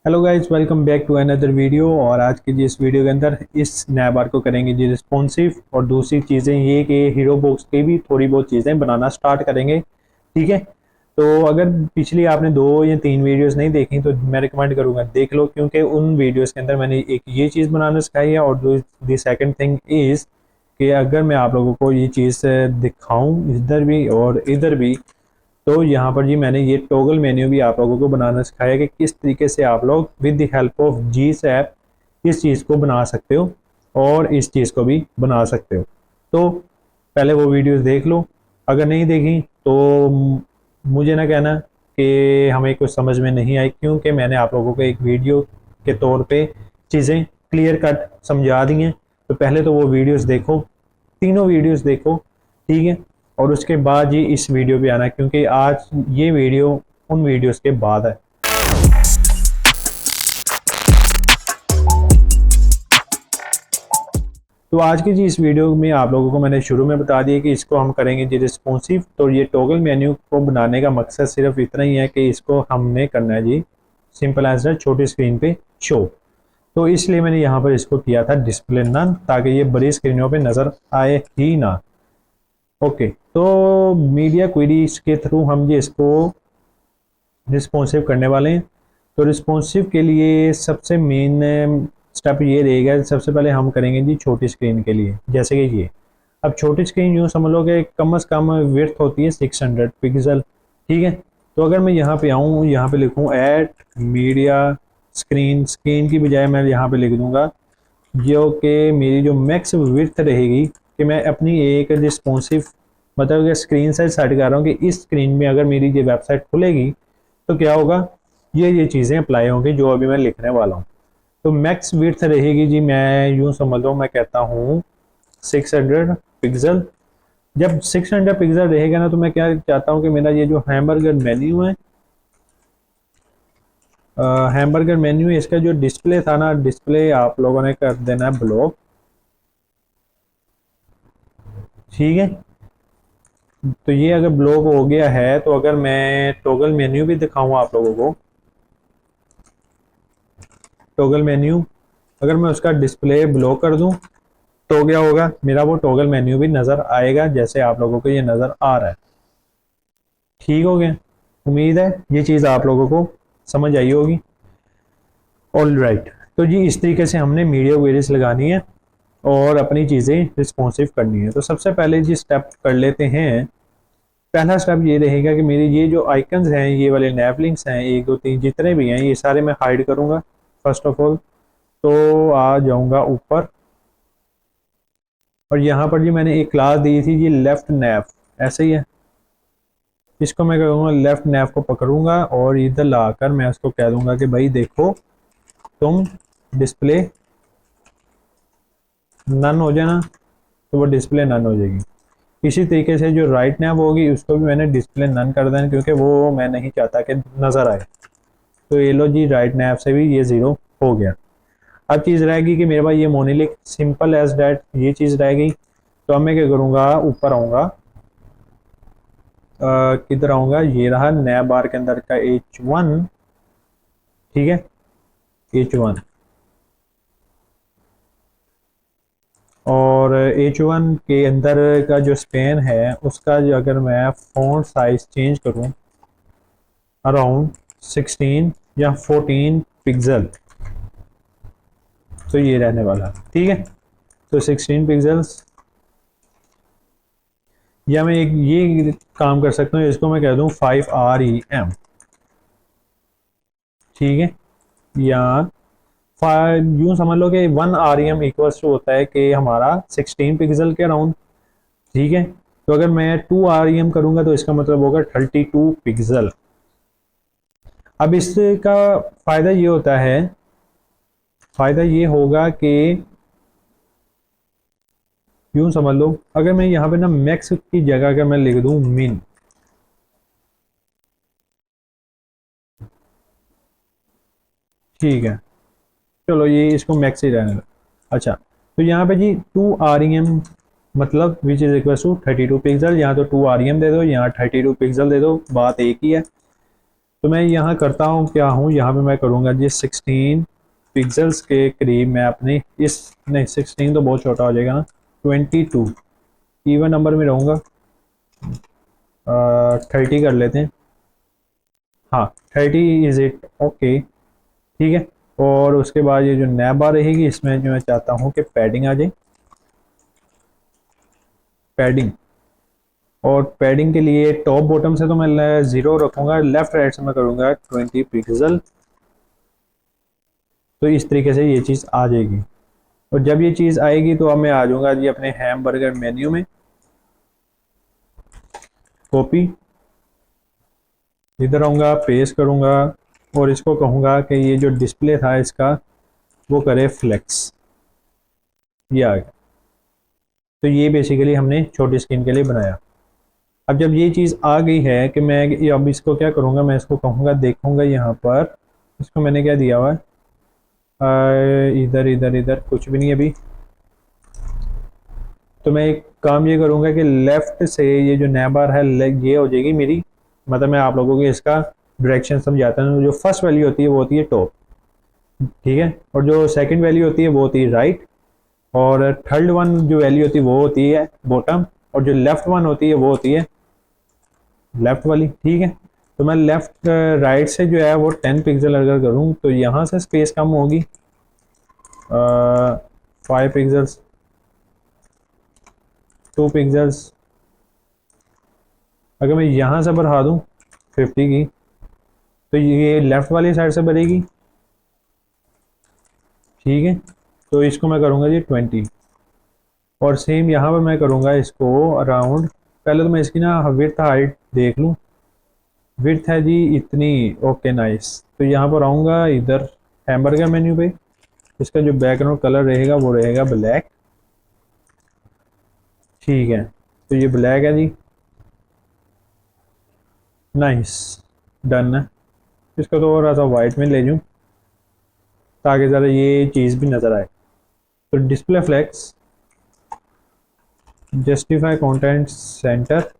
Hello guys, welcome back to another video. और आज की इस वीडियो के अंदर इस नए बार को करेंगे जी रिस्पॉन्सिव, और दूसरी चीज़ें ये कि हीरो बॉक्स की भी थोड़ी बहुत चीज़ें बनाना स्टार्ट करेंगे। ठीक है, तो अगर पिछली आपने 2 या 3 वीडियोस नहीं देखी तो मैं रिकमेंड करूँगा देख लो, क्योंकि उन वीडियोस के अंदर मैंने एक ये चीज़ बनाना सिखाई है। और द सेकंड थिंग इज़ कि अगर मैं आप लोगों को ये चीज़ दिखाऊं इधर भी और इधर भी, तो यहाँ पर जी मैंने ये टॉगल मेन्यू भी आप लोगों को बनाना सिखाया कि किस तरीके से आप लोग विद द हेल्प ऑफ जीस ऐप इस चीज़ को बना सकते हो और इस चीज़ को भी बना सकते हो। तो पहले वो वीडियोस देख लो, अगर नहीं देखी तो मुझे ना कहना कि हमें कुछ समझ में नहीं आई, क्योंकि मैंने आप लोगों को एक वीडियो के तौर पे चीज़ें क्लियर कट समझा दी हैं। तो पहले तो वो वीडियोस देखो, तीनों वीडियोस देखो, ठीक है, और उसके बाद ही इस वीडियो पे आना, क्योंकि आज ये वीडियो उन वीडियोस के बाद है। तो आज की जी इस वीडियो में आप लोगों को मैंने शुरू में बता दिया कि इसको हम करेंगे जी रिस्पॉन्सिव। तो ये टॉगल मेन्यू को बनाने का मकसद सिर्फ इतना ही है कि इसको हमने करना है जी सिंपल एज छोटी स्क्रीन पे शो। तो इसलिए मैंने यहाँ पर इसको किया था डिस्प्ले नन, ताकि ये बड़ी स्क्रीनों पे नज़र आए ही ना। ओके, तो मीडिया क्वेरीज के थ्रू हम ये इसको रिस्पॉन्सिव करने वाले हैं। तो रिस्पॉन्सिव के लिए सबसे मेन स्टेप ये रहेगा, सबसे पहले हम करेंगे जी छोटी स्क्रीन के लिए, जैसे कि ये। अब छोटी स्क्रीन यूँ समझ लो कि कम से कम विड्थ होती है 600 पिक्सल। ठीक है, तो अगर मैं यहाँ पे आऊँ, यहाँ पे लिखूँ एट मीडिया स्क्रीन, स्क्रीन की बजाय मैं यहाँ पे लिख दूँगा जो कि मेरी जो मैक्स विड्थ रहेगी, कि मैं अपनी एक रिस्पॉन्सिव मतलब कि स्क्रीन साइज सेट कर रहा हूँ कि इस स्क्रीन में अगर मेरी ये वेबसाइट खुलेगी तो क्या होगा, ये चीज़ें अप्लाई होंगी जो अभी मैं लिखने वाला हूँ। तो मैक्स विड्थ रहेगी जी, मैं यूँ समझ लो, मैं कहता हूँ 600 पिक्सल। जब 600 पिक्सल रहेगा ना, तो मैं क्या चाहता हूँ कि मेरा ये जो हैमबर्गर मेन्यू है, हैमबर्गर मेन्यू, इसका जो डिस्प्ले था ना, डिस्प्ले आप लोगों ने कर देना है ब्लॉक। ठीक है, तो ये अगर ब्लॉक हो गया है, तो अगर मैं टॉगल मेन्यू भी दिखाऊँ आप लोगों को, टॉगल मेन्यू अगर मैं उसका डिस्प्ले ब्लॉक कर दूं तो क्या होगा, मेरा वो टॉगल मेन्यू भी नज़र आएगा जैसे आप लोगों को ये नज़र आ रहा है। ठीक हो गया, उम्मीद है ये चीज़ आप लोगों को समझ आई होगी। ऑल राइट, तो जी इस तरीके से हमने मीडिया क्वेरीज लगानी है और अपनी चीज़ें रिस्पॉन्सिव करनी है। तो सबसे पहले जी स्टेप कर लेते हैं। पहला स्टेप ये रहेगा कि मेरे ये जो आइकन्स हैं, ये वाले नैव लिंक्स हैं, 1 2 3 जितने भी हैं, ये सारे मैं हाइड करूँगा फर्स्ट ऑफ ऑल। तो आ जाऊँगा ऊपर, और यहाँ पर जी मैंने एक क्लास दी थी जी लेफ्ट नैव, ऐसे ही है। इसको मैं कहूँगा लेफ्ट नैव को पकड़ूंगा और इधर लाकर मैं उसको कह दूंगा कि भाई देखो तुम डिस्प्ले नन हो जाना, तो वो डिस्प्ले नन हो जाएगी। इसी तरीके से जो राइट नैव होगी उसको भी मैंने डिस्प्ले नन कर देना, क्योंकि वो मैं नहीं चाहता कि नज़र आए। तो ये लो जी, राइट नैव से भी ये ज़ीरो हो गया। अब चीज़ रहेगी कि मेरे पास ये मोनीलिक सिंपल एज डैट ये चीज़ रह गई। तो अब मैं क्या करूँगा, ऊपर आऊँगा, किधर आऊँगा, ये रहा नया बार के अंदर का H1। ठीक है, H1, और H1 के अंदर का जो स्पेन है उसका जो अगर मैं फ़ॉन्ट साइज चेंज करूँ अराउंड 16 या 14 पिक्सल, तो ये रहने वाला। ठीक है, तो 16 पिक्सल्स, या मैं एक ये काम कर सकता हूँ, इसको मैं कह दूँ 5REM। ठीक है, या यूँ समझ लो कि 1 REM इक्वल्स टू होता है कि हमारा 16 पिक्सल के अराउंड। ठीक है, तो अगर मैं 2 REM करूँगा तो इसका मतलब होगा 32 पिक्सल। अब इसका फ़ायदा ये होता है, फ़ायदा ये होगा कि यूँ समझ लो, अगर मैं यहाँ पे ना मैक्स की जगह अगर मैं लिख दूँ मिन, ठीक है, चलो ये इसको मैक्स ही रहने दो। अच्छा, तो यहाँ पे जी 2 REM मतलब which is equal to 32 pixels, यहाँ तो 2 REM दे दो, यहाँ 32 पिक्सल दे दो, बात एक ही है। तो मैं यहाँ करता हूँ क्या हूँ, यहाँ पे मैं करूँगा जी 16 पिक्सल्स के करीब मैं अपने इस, नहीं 16 तो बहुत छोटा हो जाएगा ना, 22 इवन नंबर में रहूँगा, 30 कर लेते हैं, हाँ 30 इज़ इट, ओके ठीक है। और उसके बाद ये जो नैब बार रहेगी इसमें जो मैं चाहता हूँ कि पैडिंग आ जाए, पैडिंग, और पैडिंग के लिए टॉप बॉटम से तो मैं 0 रखूँगा, लेफ्ट राइट से मैं करूँगा 20 पिक्सल। तो इस तरीके से ये चीज़ आ जाएगी। और जब ये चीज़ आएगी तो अब मैं आ जाऊँगा जी अपने हैम बर्गर मेन्यू में, कॉपी, इधर आऊँगा, पेस्ट करूँगा और इसको कहूँगा कि ये जो डिस्प्ले था इसका वो करे फ्लेक्स, ये आ गया। तो ये बेसिकली हमने छोटी स्क्रीन के लिए बनाया। अब जब ये चीज़ आ गई है कि मैं अब इसको क्या करूँगा, मैं इसको कहूँगा, देखूँगा यहाँ पर इसको मैंने क्या दिया हुआ है, इधर इधर इधर कुछ भी नहीं अभी। तो मैं एक काम ये करूँगा कि लेफ़्ट से ये जो नैब बार है ये हो जाएगी मेरी, मतलब मैं आप लोगों को इसका डायरेक्शन समझाता हूँ। जो फर्स्ट वैल्यू होती है वो होती है टॉप, ठीक है, और जो सेकंड वैल्यू होती है वो होती है राइट, और थर्ड वन जो वैल्यू होती है वो होती है बॉटम, और जो लेफ्ट वन होती है वो होती है लेफ्ट वाली, ठीक है। तो मैं लेफ्ट राइट से जो है वो 10 पिक्सल अगर करूँ तो यहाँ से स्पेस कम होगी 5 पिक्सल्स, 2 पिक्सल्स। अगर मैं यहाँ से बढ़ा दूँ 50 की तो ये लेफ़्ट वाली साइड से बढ़ेगी, ठीक है। तो इसको मैं करूँगा जी 20, और सेम यहाँ पर मैं करूँगा इसको अराउंड, पहले तो मैं इसकी ना विड्थ हाइट देख लूँ, विड्थ है जी इतनी, ओके नाइस। तो यहाँ पर आऊँगा इधर हैमबर्गर मेन्यू पे, इसका जो बैकग्राउंड कलर रहेगा वो रहेगा ब्लैक, ठीक है। तो ये ब्लैक है जी, नाइस, डन है। इसको थोड़ा सा वाइट में ले जाऊँ ताकि ज़रा ये चीज़ भी नज़र आए। तो display flex, justify content center,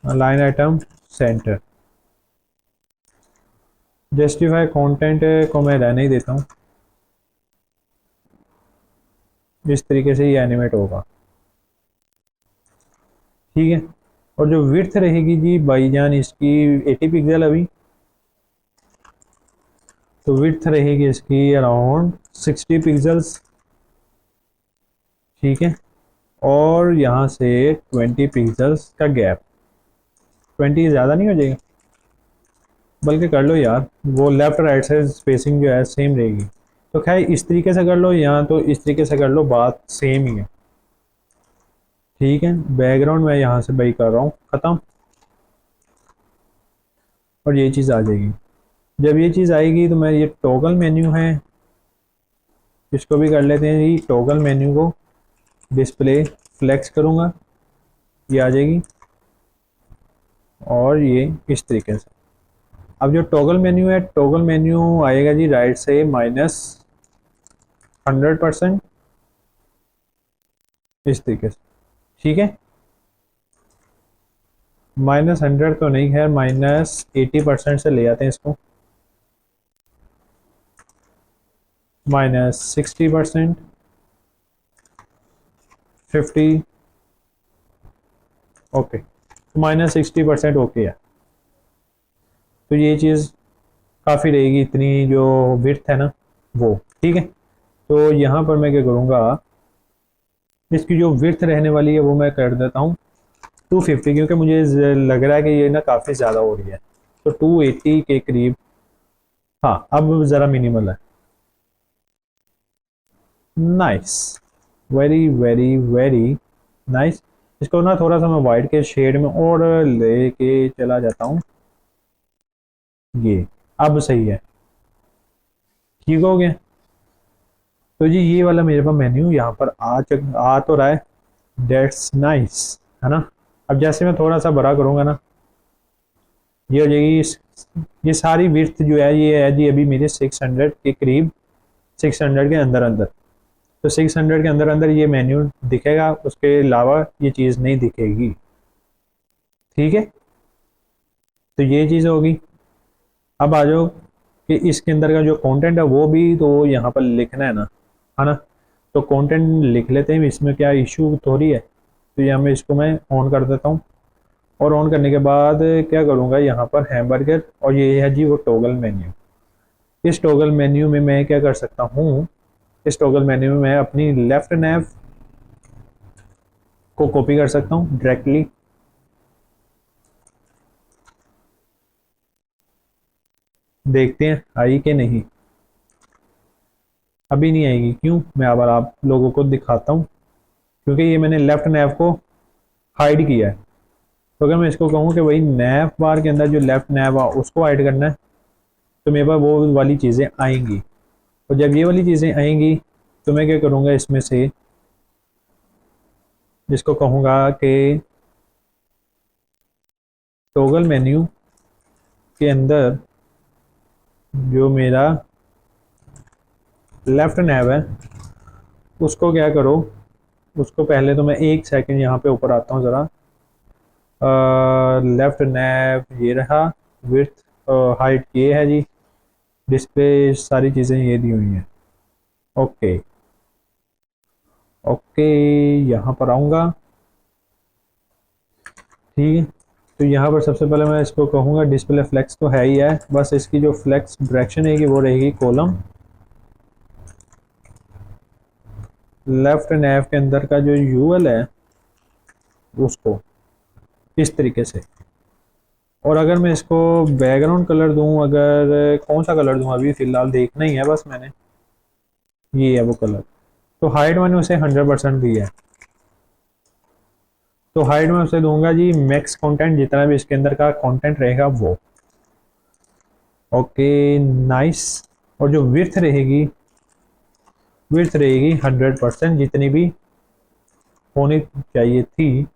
line item center, justify content को मैं रहने ही देता हूँ, इस तरीके से ये एनिमेट होगा, ठीक है। और जो विड्थ रहेगी जी भाईजान इसकी 80 पिक्सल अभी, तो विड्थ रहेगी इसकी अराउंड 60 पिक्सल्स, ठीक है। और यहाँ से 20 पिक्सल्स का गैप, 20 ज़्यादा नहीं हो जाएगा, बल्कि कर लो यार, वो लेफ़्ट राइट से स्पेसिंग जो है सेम रहेगी। तो खैर इस तरीके से कर लो या तो इस तरीके से कर लो, बात सेम ही है, ठीक है। बैकग्राउंड मैं यहाँ से भाई कर रहा हूँ ख़त्म, और ये चीज़ आ जाएगी। जब ये चीज़ आएगी तो मैं ये टॉगल मेन्यू है इसको भी कर लेते हैं जी, टॉगल मेन्यू को डिस्प्ले फ्लेक्स करूँगा, ये आ जाएगी, और ये इस तरीके से। अब जो टॉगल मेन्यू है, टॉगल मेन्यू आएगा जी राइट से -100%, इस तरीके से, ठीक है। -100 तो नहीं है, -80% से ले आते हैं इसको, -60%, 50, ओके, -60% ओके है। तो ये चीज़ काफ़ी रहेगी, इतनी जो विड्थ है ना वो, ठीक है। तो यहाँ पर मैं क्या करूँगा, इसकी जो विड्थ रहने वाली है वो मैं कर देता हूँ 250, क्योंकि मुझे लग रहा है कि ये ना काफ़ी ज़्यादा हो रही है, तो 280 के करीब, हाँ अब ज़रा मिनिमल है, nice, very very very nice. इसको ना थोड़ा सा मैं वाइट के शेड में और लेके चला जाता हूँ, ये अब सही है, ठीक हो गया। तो जी ये वाला मेरे पास मेन्यू यहाँ पर आ तो रहा है, डेट्स नाइस, है ना। अब जैसे मैं थोड़ा सा बड़ा करूँगा ना, ये हो जाएगी ये सारी विड्थ जो है ये है जी अभी मेरे 600 के करीब, 600 के अंदर अंदर। तो 600 के अंदर अंदर ये मेन्यू दिखेगा, उसके अलावा ये चीज़ नहीं दिखेगी, ठीक है। तो ये चीज़ होगी। अब आ जाओ कि इसके अंदर का जो कंटेंट है वो भी तो यहाँ पर लिखना है ना। तो कंटेंट लिख लेते हैं, इसमें क्या इशू थोड़ी है। तो यहाँ में इसको मैं ऑन कर देता हूँ, और ऑन करने के बाद क्या करूँगा, यहाँ पर हैमबर्गर, और ये है जी वो टॉगल मेन्यू। इस टॉगल मेन्यू में मैं क्या कर सकता हूँ, इस टॉगल मेन्यू में मैं अपनी लेफ्ट नैव को कॉपी कर सकता हूँ डायरेक्टली। देखते हैं आई कि नहीं। अभी नहीं आएगी, क्यों, मैं अब आप लोगों को दिखाता हूँ। क्योंकि ये मैंने लेफ्ट नैव को हाइड किया है। तो अगर मैं इसको कहूँ कि भाई नैव बार के अंदर जो लेफ्ट नैव है उसको हाइड करना है, तो मेरे पास वो वाली चीज़ें आएंगी। और जब ये वाली चीज़ें आएंगी तो मैं क्या करूँगा, इसमें से जिसको कहूँगा कि टॉगल मेन्यू के अंदर जो मेरा लेफ्ट नैव है उसको क्या करो, उसको पहले तो मैं एक सेकंड यहाँ पे ऊपर आता हूँ ज़रा। लेफ्ट नैव ये रहा, विड्थ हाइट ये है जी, डिस्प्ले सारी चीज़ें ये दी हुई हैं। ओके ओके, यहाँ पर आऊँगा, ठीक है। तो यहाँ पर सबसे पहले मैं इसको कहूँगा डिस्प्ले फ्लेक्स तो है ही है, बस इसकी जो फ्लेक्स डायरेक्शन है कि वो रहेगी कॉलम। लेफ्ट नैव के अंदर का जो यूएल है उसको इस तरीके से। और अगर मैं इसको बैकग्राउंड कलर दूं, अगर कौन सा कलर दूं अभी फ़िलहाल देखना ही है बस मैंने, ये है वो कलर। तो हाइट मैंने उसे 100% दी है। तो हाइट में उसे दूंगा जी मैक्स कंटेंट, जितना भी इसके अंदर का कंटेंट रहेगा वो। Okay nice. और जो विड्थ रहेगी, विड्थ रहेगी 100%, जितनी भी होनी चाहिए थी।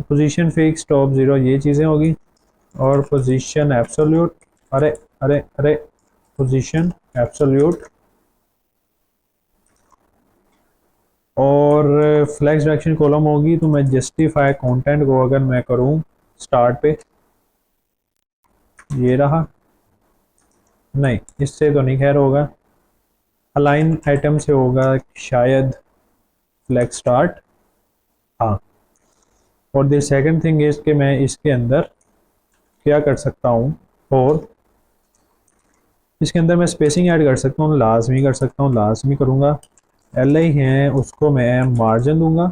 पोजीशन फिक्स टॉप ज़ीरो ये चीज़ें होगी। और पोजीशन एब्सोल्यूट, अरे अरे अरे, पोजीशन एब्सोल्यूट। और फ्लैक्स डायरेक्शन कॉलम होगी, तो मैं जस्टिफाई कंटेंट को अगर मैं करूं स्टार्ट पे, ये रहा। नहीं, इससे तो नहीं खैर होगा, अलाइन आइटम से होगा शायद, फ्लैक्स स्टार्ट। हाँ। और द सेकंड थिंग इज कि मैं इसके अंदर क्या कर सकता हूँ, और इसके अंदर मैं स्पेसिंग ऐड कर सकता हूँ, लाजमी कर सकता हूँ, लाजमी करूँगा। एल आई है उसको मैं मार्जिन दूंगा,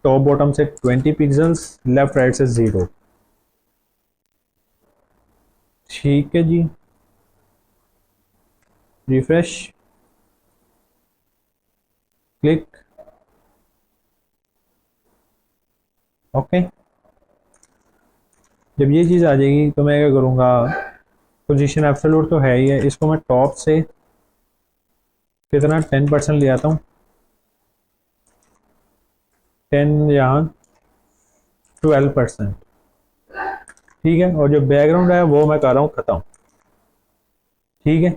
टॉप बॉटम से 20 पिक्सल्स, लेफ्ट राइट से 0। ठीक है जी, रिफ्रेश, क्लिक, ओके। जब ये चीज़ आ जाएगी तो मैं क्या करूँगा, पोजीशन एब्सोल्यूट तो है ही है, इसको मैं टॉप से कितना 10% ले आता हूँ, 10 यहाँ 12%, ठीक है। और जो बैकग्राउंड है वो मैं कर रहा हूँ ख़त्म, ठीक है।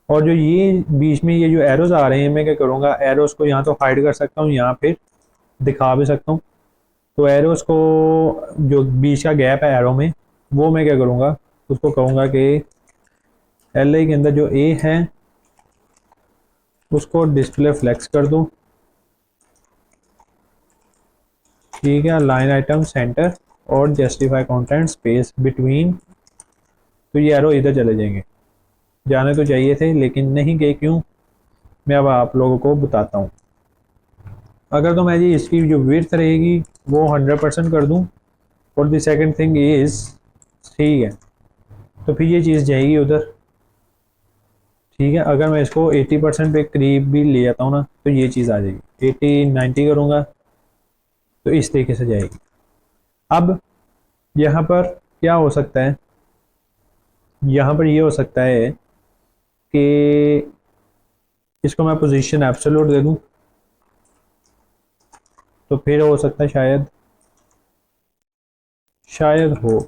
और जो ये बीच में ये जो एरोज आ रहे हैं, मैं क्या करूँगा, एरोज को यहाँ तो हाइड कर सकता हूँ, यहाँ फिर दिखा भी सकता हूँ। तो एरोज को जो बीच का गैप है एरो में, वो मैं क्या करूँगा, उसको कहूँगा कि एल आई के अंदर जो ए है उसको डिस्प्ले फ्लेक्स कर दूँ, ठीक है। लाइन आइटम सेंटर और जस्टिफाई कंटेंट स्पेस बिटवीन, तो ये एरो इधर चले जाएंगे, जाने तो चाहिए थे लेकिन नहीं गए, क्यों, मैं अब आप लोगों को बताता हूँ। अगर तो मैं जी इसकी जो विड्थ रहेगी वो 100% कर दूँ, और द सेकंड थिंग इज, ठीक है, तो फिर ये चीज़ जाएगी उधर, ठीक है। अगर मैं इसको 80% पे करीब भी ले जाता हूँ ना, तो ये चीज़ आ जाएगी, 80-90 करूँगा तो इस तरीके से जाएगी। अब यहाँ पर क्या हो सकता है, यहाँ पर ये हो सकता है कि इसको मैं पोजीशन एब्सोल्यूट दे दूँ, तो फिर हो सकता है शायद, शायद हो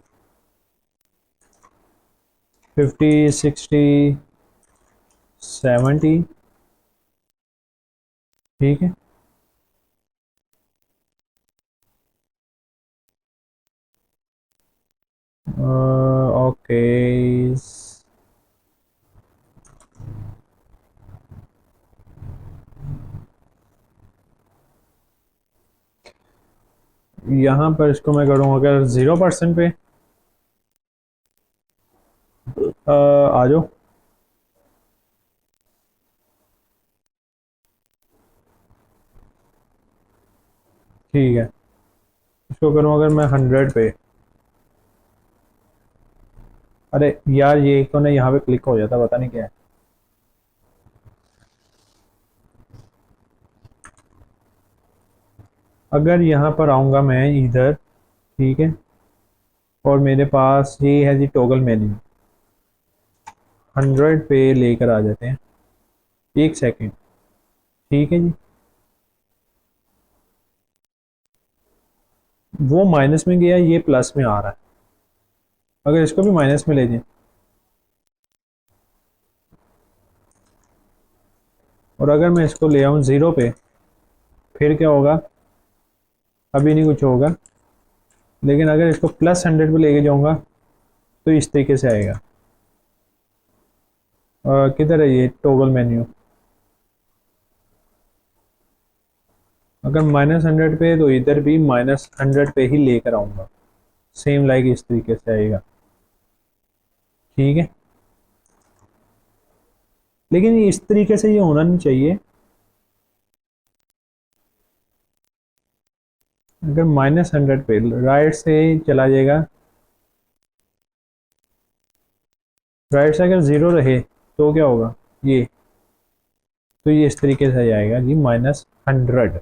50-60-70, ठीक है। ओके, यहाँ पर इसको मैं करूँ अगर 0% पे, आ जाओ। ठीक है, इसको करूँ अगर मैं 100 पे। अरे यार ये तो ना यहाँ पे क्लिक हो जाता, पता नहीं क्या है। अगर यहाँ पर आऊँगा मैं इधर, ठीक है, और मेरे पास ये है जी टॉगल मेन्यू, 100 पे लेकर आ जाते हैं। एक सेकंड, ठीक है जी। वो माइनस में गया, ये प्लस में आ रहा है। अगर इसको भी माइनस में ले जाए, और अगर मैं इसको ले आऊँ 0 पे, फिर क्या होगा? अभी नहीं कुछ होगा। लेकिन अगर इसको +100 पे लेके जाऊँगा तो इस तरीके से आएगा। किधर है ये टॉगल मेन्यू? अगर -100 पे है तो इधर भी -100 पे ही लेकर आऊँगा, सेम लाइक इस तरीके से आएगा। ठीक है, लेकिन इस तरीके से ये होना नहीं चाहिए। अगर -100 पे राइट से चला जाएगा, राइट से अगर 0 रहे तो क्या होगा? ये तो ये इस तरीके से जाएगा जी, -100।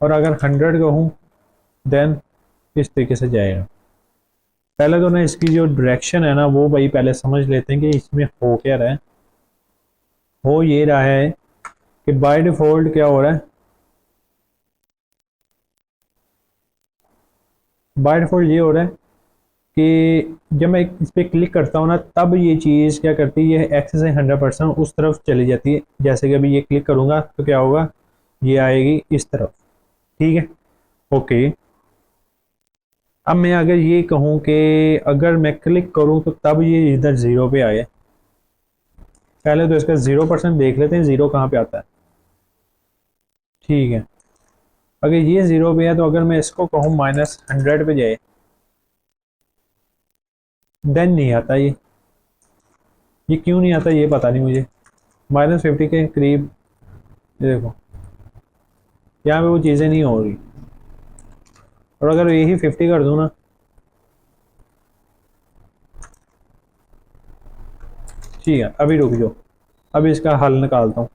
और अगर 100 कहूँ देन इस तरीके से जाएगा। पहले तो ना इसकी जो डायरेक्शन है ना वो भाई पहले समझ लेते हैं कि इसमें हो क्या रहा है। हो ये रहा है कि बाय डिफ़ॉल्ट क्या हो रहा है, बाय डिफ़ॉल्ट ये हो रहा है कि जब मैं इस पर क्लिक करता हूँ ना तब ये चीज़ क्या करती है, ये एक्स से 100% उस तरफ चली जाती है। जैसे कि अभी ये क्लिक करूँगा तो क्या होगा, ये आएगी इस तरफ। ठीक है, ओके। अब मैं अगर ये कहूँ कि अगर मैं क्लिक करूँ तो तब ये इधर 0 पे आए, पहले तो इसका 0% देख लेते हैं, 0 कहाँ पे आता है। ठीक है, अगर ये 0 पे है तो अगर मैं इसको कहूँ -100 पे जाए, देन नहीं आता ये क्यों नहीं आता ये पता नहीं मुझे। -50 के करीब, ये देखो यहाँ पे वो चीज़ें नहीं हो रही। और अगर यही 50 कर दूँ ना, ठीक है अभी रुक जाओ, अभी इसका हल निकालता हूँ।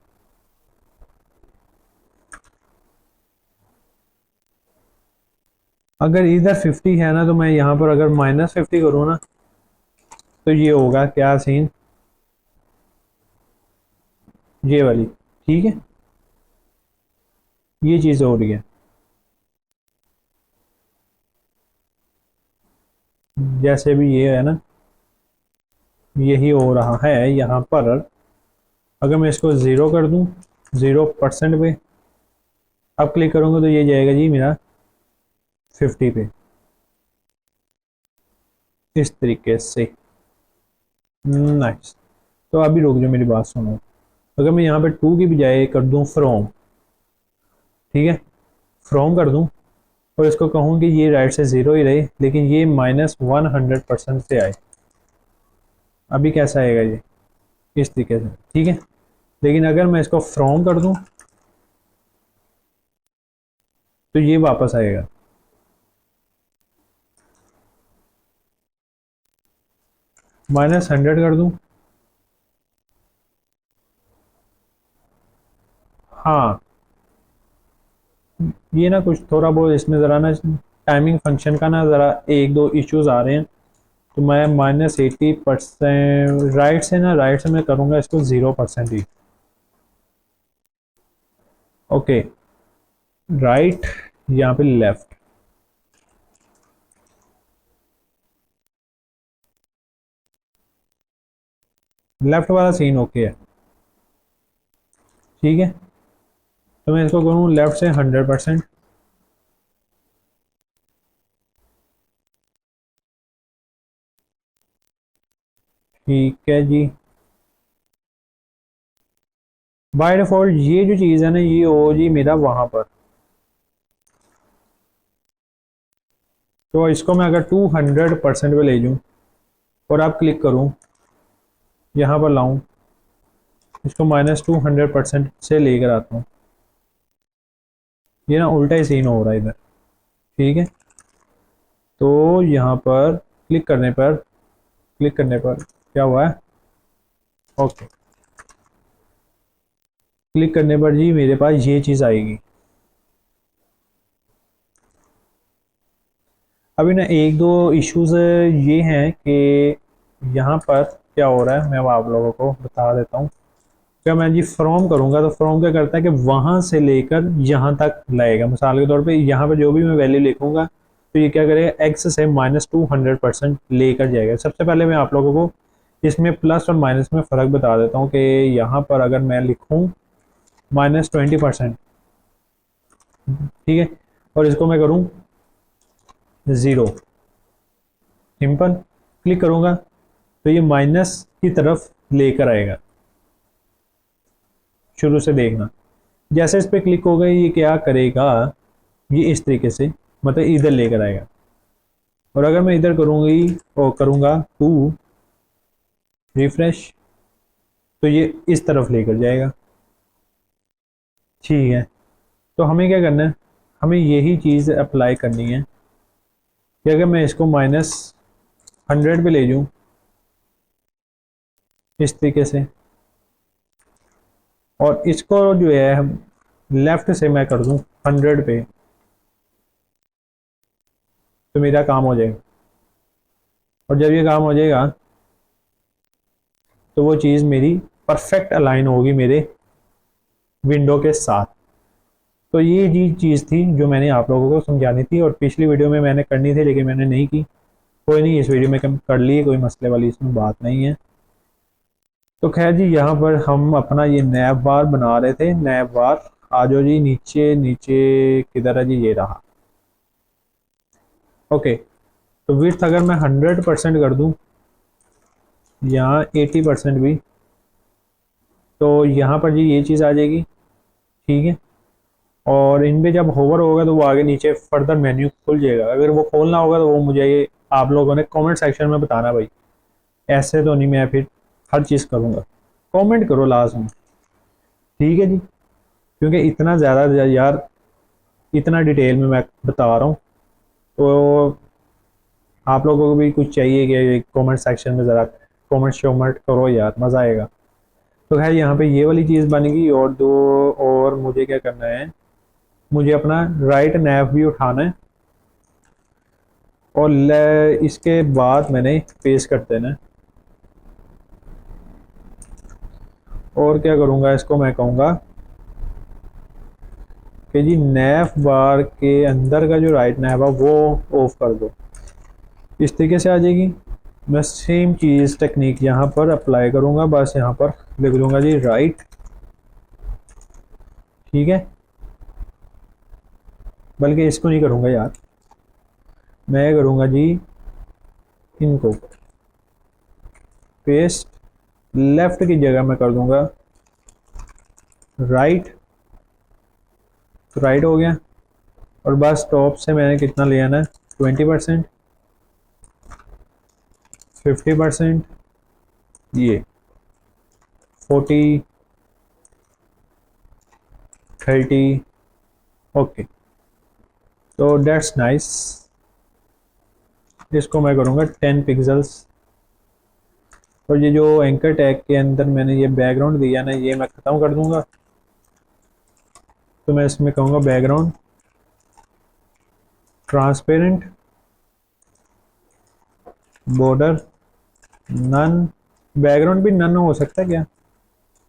अगर इधर 50 है ना तो मैं यहाँ पर अगर -50 करूँ ना तो ये होगा क्या सीन, ये वाली। ठीक है, ये चीज़ हो रही है। जैसे भी ये है ना, यही हो रहा है यहाँ पर। अगर मैं इसको 0 कर दूँ, 0% पे, अब क्लिक करूँगा तो ये जाएगा जी मेरा 50 पे, इस तरीके से। नाइस। तो अभी रुक जाओ, मेरी बात सुनो। अगर मैं यहाँ पे 2 की बजाय कर दूँ फ्रॉम, ठीक है, फ्रॉम कर दूँ और इसको कहूँ कि ये राइट से 0 ही रहे लेकिन ये -100% से आए, अभी कैसा आएगा ये? इस तरीके से। ठीक है, लेकिन अगर मैं इसको फ्रॉम कर दूँ तो ये वापस आएगा। -100 कर दूँ, हाँ, ये ना कुछ थोड़ा बहुत इसमें ज़रा ना टाइमिंग फंक्शन का ना ज़रा एक दो इश्यूज आ रहे हैं। तो मैं -80% राइट से ना, राइट से मैं करूँगा इसको 0% ही। ओके, राइट, यहाँ पे लेफ्ट, लेफ्ट वाला सीन ओके है। ठीक है, तो मैं इसको करूँ लेफ्ट से 100%। ठीक है जी। बाय डिफॉल्ट ये जो चीज़ है ना ये हो जी मेरा वहाँ पर, तो इसको मैं अगर 200% पे ले जाऊँ और आप क्लिक करूँ, यहाँ पर लाऊं, इसको -200% से लेकर आता हूँ, ये ना उल्टा ही सीन हो रहा है इधर। ठीक है, तो यहाँ पर क्लिक करने पर क्या हुआ है, ओके, क्लिक करने पर जी मेरे पास ये चीज़ आएगी। अभी ना एक दो इश्यूज ये हैं कि यहाँ पर क्या हो रहा है, मैं वो आप लोगों को बता देता हूँ। क्या मैं जी फ्रॉम करूँगा तो फ्रॉम क्या करता है कि वहाँ से लेकर यहाँ तक लाएगा। मिसाल के तौर पे यहाँ पर जो भी मैं वैल्यू लिखूंगा तो ये क्या करेगा, एक्स से -200% लेकर जाएगा। सबसे पहले मैं आप लोगों को इसमें प्लस और माइनस में फ़र्क बता देता हूँ कि यहाँ पर अगर मैं लिखूँ -20%, ठीक है, और इसको मैं करूँ 0, सिंपल, क्लिक करूँगा तो ये माइनस की तरफ लेकर आएगा। शुरू से देखना, जैसे इस पर क्लिक होगा ये क्या करेगा, ये इस तरीके से मतलब इधर लेकर आएगा। और अगर मैं इधर करूँगी और करूँगा 2 रिफ्रेश तो ये इस तरफ लेकर जाएगा। ठीक है, तो हमें क्या करना है, हमें यही चीज़ अप्लाई करनी है कि अगर मैं इसको -100 पे ले जाऊँ इस तरीके से, और इसको जो है लेफ्ट से मैं कर दूँ 100 पे, तो मेरा काम हो जाएगा। और जब ये काम हो जाएगा तो वो चीज़ मेरी परफेक्ट अलाइन होगी मेरे विंडो के साथ। तो ये जी चीज़ थी जो मैंने आप लोगों को समझानी थी, और पिछली वीडियो में मैंने करनी थी लेकिन मैंने नहीं की। कोई नहीं, इस वीडियो में कर लिए, कोई मसले वाली इसमें बात नहीं है। तो खैर जी, यहाँ पर हम अपना ये नैब बार बना रहे थे। नैब बार आ जाओ जी, नीचे नीचे किधर है जी, ये रहा। ओके, तो विड्थ अगर मैं 100% कर दूँ, यहाँ 80% भी, तो यहाँ पर जी ये चीज़ आ जाएगी। ठीक है, और इन पे जब होवर होगा तो वो आगे नीचे फर्दर मेन्यू खुल जाएगा। अगर वो खोलना होगा तो वो मुझे ये आप लोगों ने कमेंट सेक्शन में बताना भाई, ऐसे तो नहीं मैं फिर हर चीज़ करूँगा। कमेंट करो लास्ट में, ठीक है जी, क्योंकि इतना ज़्यादा यार, इतना डिटेल में मैं बता रहा हूँ तो आप लोगों को भी कुछ चाहिए कि कमेंट सेक्शन में ज़रा कमेंट शोमेंट करो यार, मज़ा आएगा। तो खैर यहाँ पे ये वाली चीज़ बन गई, और दो और मुझे क्या करना है, मुझे अपना राइट नैव भी उठाना है, और इसके बाद मैंने पेस्ट कर देना है। और क्या करूँगा, इसको मैं कहूँगा कि जी नैव बार के अंदर का जो राइट नैव है वो ऑफ कर दो। इस तरीके से आ जाएगी। मैं सेम चीज़ टेक्निक यहाँ पर अप्लाई करूँगा, बस यहाँ पर लिख दूँगा जी राइट। ठीक है, बल्कि इसको नहीं करूँगा यार, मैं करूँगा जी इनको पेस्ट, लेफ्ट की जगह मैं कर दूँगा राइट, तो राइट हो गया। और बस टॉप से मैंने कितना लिया ना, 20%, 50%, ये 40, 30, ओके, तो डेट्स नाइस। इसको मैं करूँगा 10 पिक्सल्स। और ये जो एंकर टैग के अंदर मैंने ये बैकग्राउंड दिया ना, ये मैं ख़त्म कर दूँगा। तो मैं इसमें कहूँगा background transparent, border none. Background भी नन हो सकता है क्या,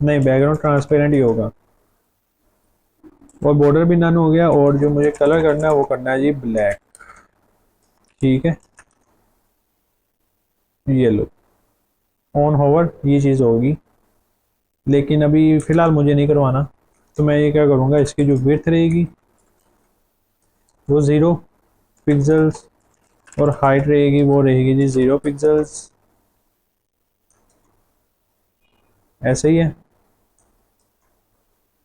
नहीं, बैकग्राउंड ट्रांसपेरेंट ही होगा। और बॉर्डर भी नन हो गया, और जो मुझे कलर करना है वो करना है जी ब्लैक। ठीक है, ये लो, ऑन होवर ये चीज़ होगी, लेकिन अभी फ़िलहाल मुझे नहीं करवाना। तो मैं ये क्या करूँगा, इसकी जो विड्थ रहेगी वो 0 पिक्सल्स, और हाइट रहेगी वो रहेगी जी 0 पिक्सल्स। ऐसे ही है।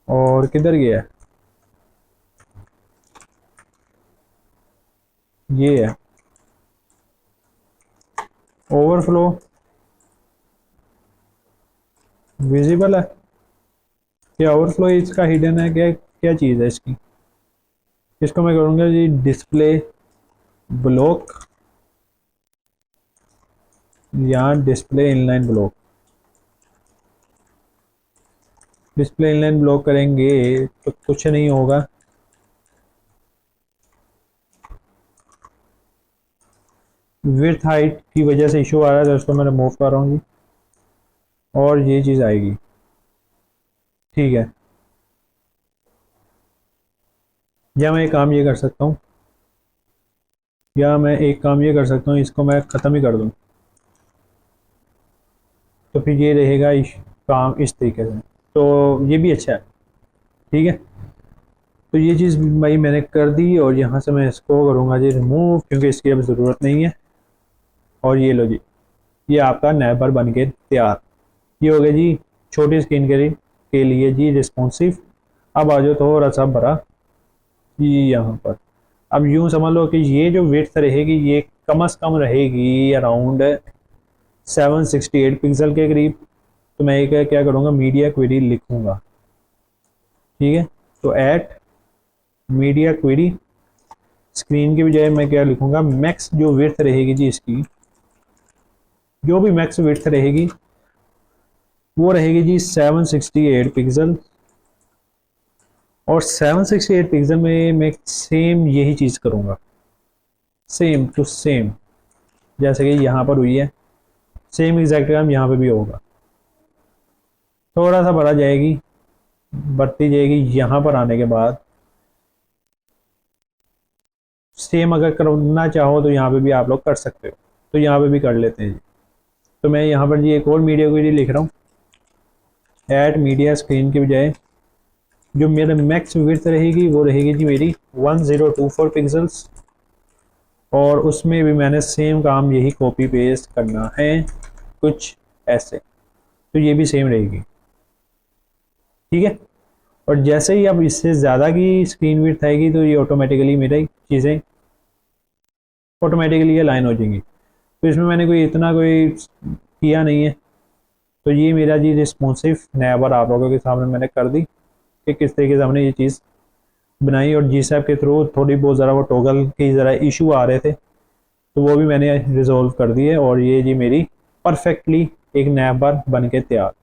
और किधर गया है? ये है ओवरफ्लो, विजिबल है। क्या ओवरफ्लो इसका हिडन है? क्या क्या चीज़ है इसकी? इसको मैं करूँगा जी डिस्प्ले ब्लॉक या display inline block. Display inline block करेंगे तो कुछ नहीं होगा। विड्थ हाइट की वजह से इशू आ रहा है तो उसको मैं रिमूव कर रहा हूँ जी, और ये चीज़ आएगी। ठीक है, या मैं एक काम ये कर सकता हूँ, इसको मैं ख़त्म ही कर दूँ, तो फिर ये रहेगा काम इस तरीके से। तो ये भी अच्छा है। ठीक है, तो ये चीज़ भाई मैंने कर दी, और यहाँ से मैं इसको करूँगा जी रिमूव, क्योंकि इसकी अब ज़रूरत नहीं है। और ये लो जी, ये आपका नैबर बन के तैयार। ये हो गया जी छोटी स्क्रीन के लिए जी रिस्पॉन्सिव। अब आ जाओ थोड़ा सा बड़ा ये यहाँ पर। अब यूँ समझ लो कि ये जो विड्थ रहेगी ये कम से कम रहेगी अराउंड 768 पिक्सल के करीब। तो मैं एक क्या करूँगा, मीडिया क्वेरी लिखूँगा। ठीक है, तो एट मीडिया क्वेरी स्क्रीन की बजाय मैं क्या लिखूँगा, मैक्स जो विड्थ रहेगी जी इसकी, जो भी मैक्स विड्थ रहेगी वो रहेगी जी 768 पिक्सल। और 768 पिक्सल में मैं सेम यही चीज़ करूँगा, सेम टू सेम, जैसे कि यहाँ पर हुई है सेम एग्जैक्ट काम यहाँ पे भी होगा। थोड़ा सा बढ़ा जाएगी, बढ़ती जाएगी। यहाँ पर आने के बाद सेम अगर करना चाहो तो यहाँ पे भी आप लोग कर सकते हो, तो यहाँ पे भी कर लेते हैं जी। तो मैं यहाँ पर जी एक और मीडिया क्वेरी लिख रहा हूँ, ऐड मीडिया स्क्रीन की बजाय जो मेरा मैक्स विड्थ रहेगी वो रहेगी जी मेरी 1024 पिक्सल्स। और उसमें भी मैंने सेम काम यही कॉपी पेस्ट करना है कुछ ऐसे, तो ये भी सेम रहेगी। ठीक है, और जैसे ही अब इससे ज़्यादा की स्क्रीन विड्थ आएगी तो ये ऑटोमेटिकली मेरी चीज़ें ऑटोमेटिकली ये लाइन हो जाएंगी। तो इसमें मैंने कोई किया नहीं है। तो ये मेरा जी रिस्पॉन्सिव नैबर आप लोगों के सामने मैंने कर दी कि किस तरीके से हमने ये चीज़ बनाई। और जी सैप के थ्रू थोड़ी बहुत ज़रा वो टॉगल के ज़रा इशू आ रहे थे, तो वो भी मैंने रिजोल्व कर दिए। और ये जी मेरी परफेक्टली एक नैबर बन के तैयार।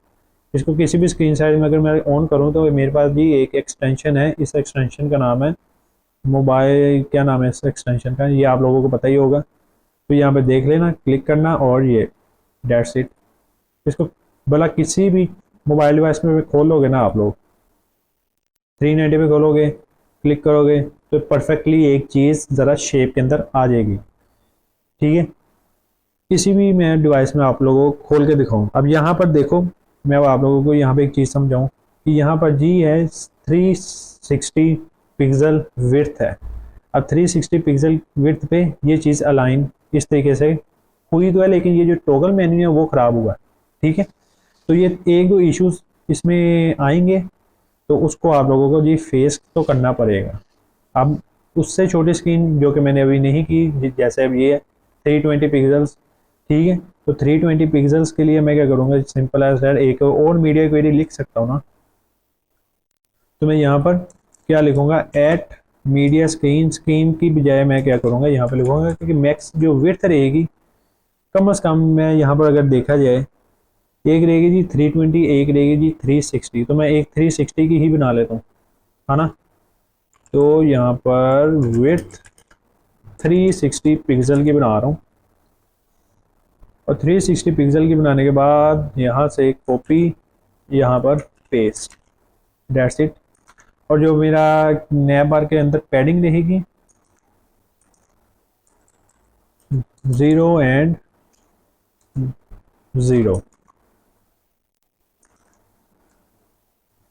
इसको किसी भी स्क्रीन साइज में अगर मैं ऑन करूँ तो मेरे पास जी एक एक्सटेंशन है, इस एक्सटेंशन का नाम है मोबाइल, क्या नाम है इस एक्सटेंशन का, ये आप लोगों को पता ही होगा। तो यहाँ पे देख लेना, क्लिक करना, और ये डेट्स इट। इसको भला किसी भी मोबाइल डिवाइस में खोलोगे ना आप लोग, 390 पे खोलोगे, क्लिक करोगे तो परफेक्टली एक चीज़ ज़रा शेप के अंदर आ जाएगी। ठीक है, किसी भी मैं डिवाइस में आप लोगों को खोल के दिखाऊँ। अब यहाँ पर देखो, मैं अब आप लोगों को यहाँ पे एक चीज़ समझाऊँ कि यहाँ पर जी है 360 पिक्सल विड्थ है। अब 360 पिक्सल विड्थ पे ये चीज़ अलाइन इस तरीके से हुई तो है, लेकिन ये जो टॉगल मेन्यू है वो ख़राब हुआ है। ठीक है, तो ये एक दो इश्यूज इसमें आएंगे, तो उसको आप लोगों को जी फेस तो करना पड़ेगा। अब उससे छोटी स्क्रीन जो कि मैंने अभी नहीं की, जैसे अब ये है 320 पिक्सल्स। ठीक है, तो 320 पिक्सल्स के लिए मैं क्या करूँगा, सिंपल एज दैट एक और मीडिया क्वेरी लिख सकता हूँ ना। तो मैं यहाँ पर क्या लिखूँगा, एट मीडिया स्क्रीन की बजाय मैं क्या करूँगा, यहाँ पर लिखूँगा क्योंकि मैक्स जो विड्थ रहेगी कम से कम, मैं यहाँ पर अगर देखा जाए एक रहेगी जी 320, एक रहेगी जी 360, तो मैं एक 360 की ही बना लेता हूँ, है ना। तो यहाँ पर विड्थ 360 पिक्सल की बना रहा हूँ, और 360 पिक्सल की बनाने के बाद यहाँ से कॉपी, यहाँ पर पेस्ट, दैट्स इट। और जो मेरा नैब बार के अंदर पैडिंग रहेगी 0 एंड 0,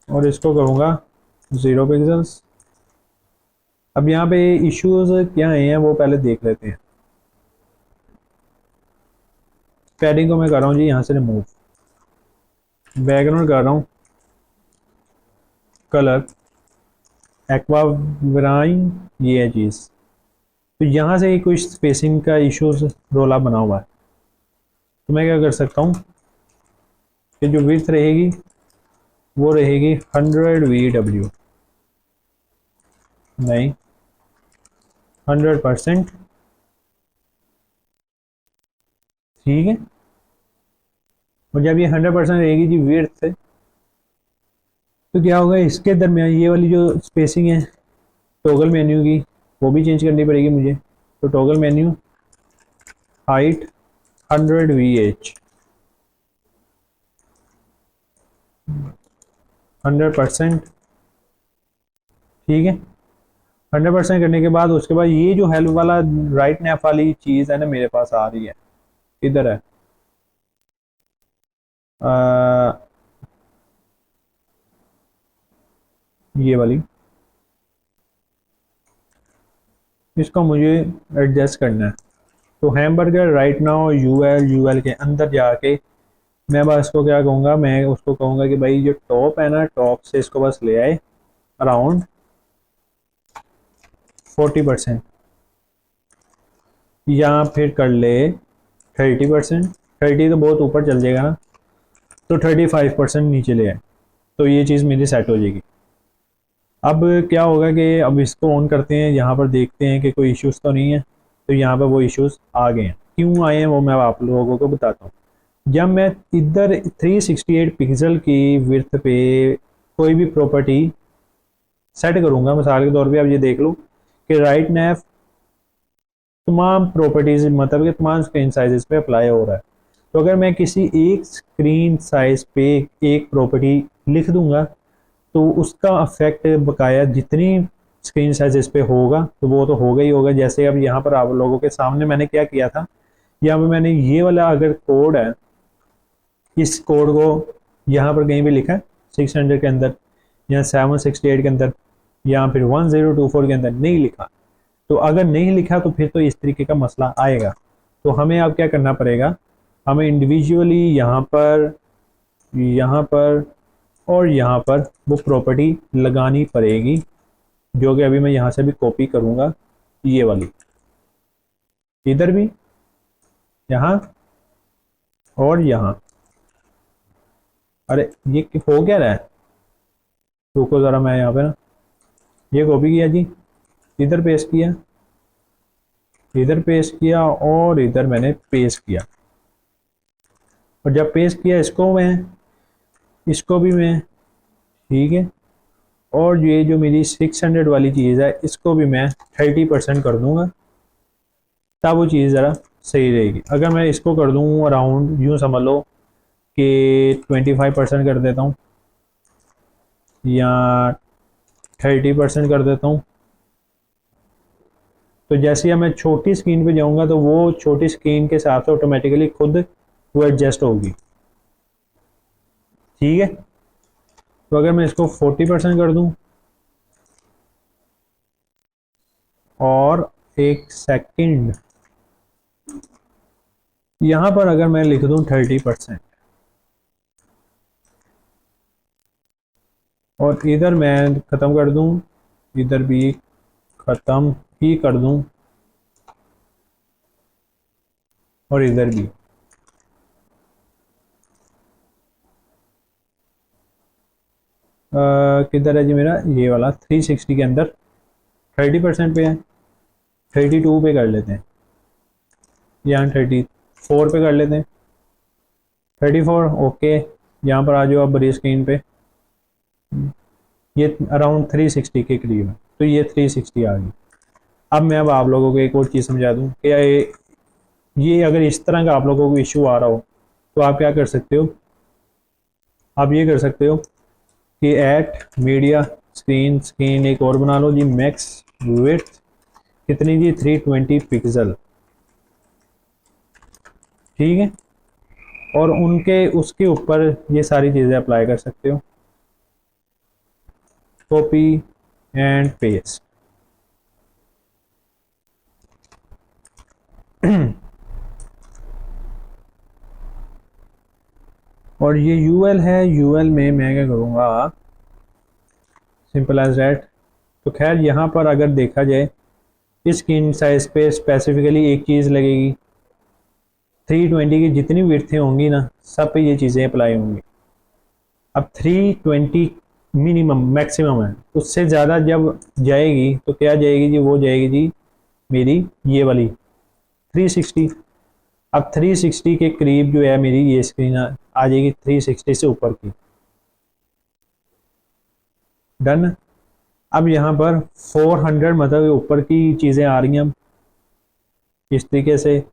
और इसको करूँगा 0 पिक्सल्स। अब यहाँ पे इश्यूज क्या हैं वो पहले देख लेते हैं। पैडिंग को मैं कर रहा हूँ जी यहाँ से रिमूव, बैकग्राउंड कर रहा हूँ कलर एक्वा ब्राइन, ये है चीज़। तो यहाँ से कोई स्पेसिंग का इश्यूज रोला बना हुआ है, तो मैं क्या कर सकता हूँ कि जो विड्थ रहेगी वो रहेगी 100 VW, नहीं 100%, ठीक है। और जब ये 100% रहेगी जी विड्थ से, तो क्या होगा इसके दरमियान ये वाली जो स्पेसिंग है टॉगल मेन्यू की, वो भी चेंज करनी पड़ेगी मुझे। तो टॉगल मेन्यू हाइट 100 VH, 100%, ठीक है। 100% करने के बाद उसके बाद ये जो हेल्प वाला राइट नैप वाली चीज़ है ना मेरे पास आ रही है, इधर है ये वाली, इसको मुझे एडजस्ट करना है। तो हैमबर्गर राइट नाउ यूएल के अंदर जाके मैं बस इसको क्या कहूँगा, मैं उसको कहूँगा कि भाई जो टॉप है ना, टॉप से इसको बस ले आए अराउंड 40%, या फिर कर ले 30%। 30 तो बहुत ऊपर चल जाएगा ना, तो 35% नीचे ले आए, तो ये चीज़ मेरी सेट हो जाएगी। अब क्या होगा कि अब इसको ऑन करते हैं, यहाँ पर देखते हैं कि कोई इश्यूज़ तो नहीं है। तो यहाँ पर वो इश्यूज़ आ गए हैं, क्यों आए हैं वो मैं आप लोगों को बताता हूँ। जब मैं इधर 368 पिक्सल की विड्थ पे कोई भी प्रॉपर्टी सेट करूँगा, मिसाल के तौर पे आप ये देख लो कि राइट नैप तमाम प्रॉपर्टीज मतलब कि तमाम स्क्रीन साइजेस पे अप्लाई हो रहा है। तो अगर मैं किसी एक स्क्रीन साइज पे एक प्रॉपर्टी लिख दूंगा, तो उसका अफेक्ट बकाया जितनी स्क्रीन साइजेस पे होगा तो वो तो होगा ही होगा। जैसे अब यहाँ पर आप लोगों के सामने मैंने क्या किया था, यहाँ पे मैंने ये वाला अगर कोड है, इस कोड को यहाँ पर कहीं भी लिखा है 600 के अंदर या 768 के अंदर या फिर 1024 के अंदर नहीं लिखा, तो अगर नहीं लिखा तो फिर तो इस तरीके का मसला आएगा। तो हमें अब क्या करना पड़ेगा, हमें इंडिविजुअली यहाँ पर और यहाँ पर वो प्रॉपर्टी लगानी पड़ेगी, जो कि अभी मैं यहाँ से भी कॉपी करूँगा, ये वाली इधर भी, यहाँ और यहाँ। अरे ये हो क्या रहा है, रुको ज़रा, मैं यहाँ पे ना ये कॉपी किया जी, इधर पेस्ट किया, इधर पेस्ट किया और इधर मैंने पेस्ट किया। और जब पेस्ट किया इसको भी मैं, ठीक है। और ये जो मेरी 600 वाली चीज़ है इसको भी मैं 30% कर दूंगा, तब वो चीज़ ज़रा सही रहेगी। अगर मैं इसको कर दूँ अराउंड, यूँ समझ लो कि 25% कर देता हूँ या 30% कर देता हूँ, तो जैसे ही मैं छोटी स्क्रीन पे जाऊँगा तो वो छोटी स्क्रीन के हिसाब से ऑटोमेटिकली खुद वो एडजस्ट होगी, ठीक है। तो अगर मैं इसको 40% कर दूँ और एक सेकंड यहाँ पर अगर मैं लिख दूँ 30% और इधर मैं ख़त्म कर दूँ, इधर भी ख़त्म ही कर दूँ और इधर भी, किधर है जी मेरा ये वाला 360 के अंदर 30% पे है, 32 पे कर लेते हैं या 34 पे कर लेते हैं, 34 ओके। यहाँ पर आ जाओ आप बड़ी स्क्रीन पे, ये अराउंड 360 के करीब है, तो ये 360 आ गई। अब मैं अब आप लोगों को एक और चीज़ समझा दूँ कि ये अगर इस तरह का आप लोगों को इशू आ रहा हो तो आप क्या कर सकते हो, आप ये कर सकते हो कि एट मीडिया स्क्रीन एक और बना लो जी, मैक्स विड्थ कितनी जी 320 पिक्सल, ठीक है। और उनके उसके ऊपर ये सारी चीज़ें अप्लाई कर सकते हो, कॉपी एंड पेस्ट। और ये यूएल है, यूएल में मैं क्या करूँगा, सिंपल एज दैट। तो खैर यहाँ पर अगर देखा जाए इस स्क्रीन साइज पे स्पेसिफिकली एक चीज़ लगेगी, 320 की जितनी विड्थें होंगी ना सब पे ये चीज़ें अप्लाई होंगी। अब 320 मिनिमम मैक्सिमम है, उससे ज़्यादा जब जाएगी तो क्या जाएगी जी, वो जाएगी जी मेरी ये वाली 360। अब 360 के करीब जो है मेरी ये स्क्रीन आ जाएगी 360 से ऊपर की। डन। अब यहाँ पर 400 मतलब ऊपर की चीज़ें आ रही हैं इस तरीके से।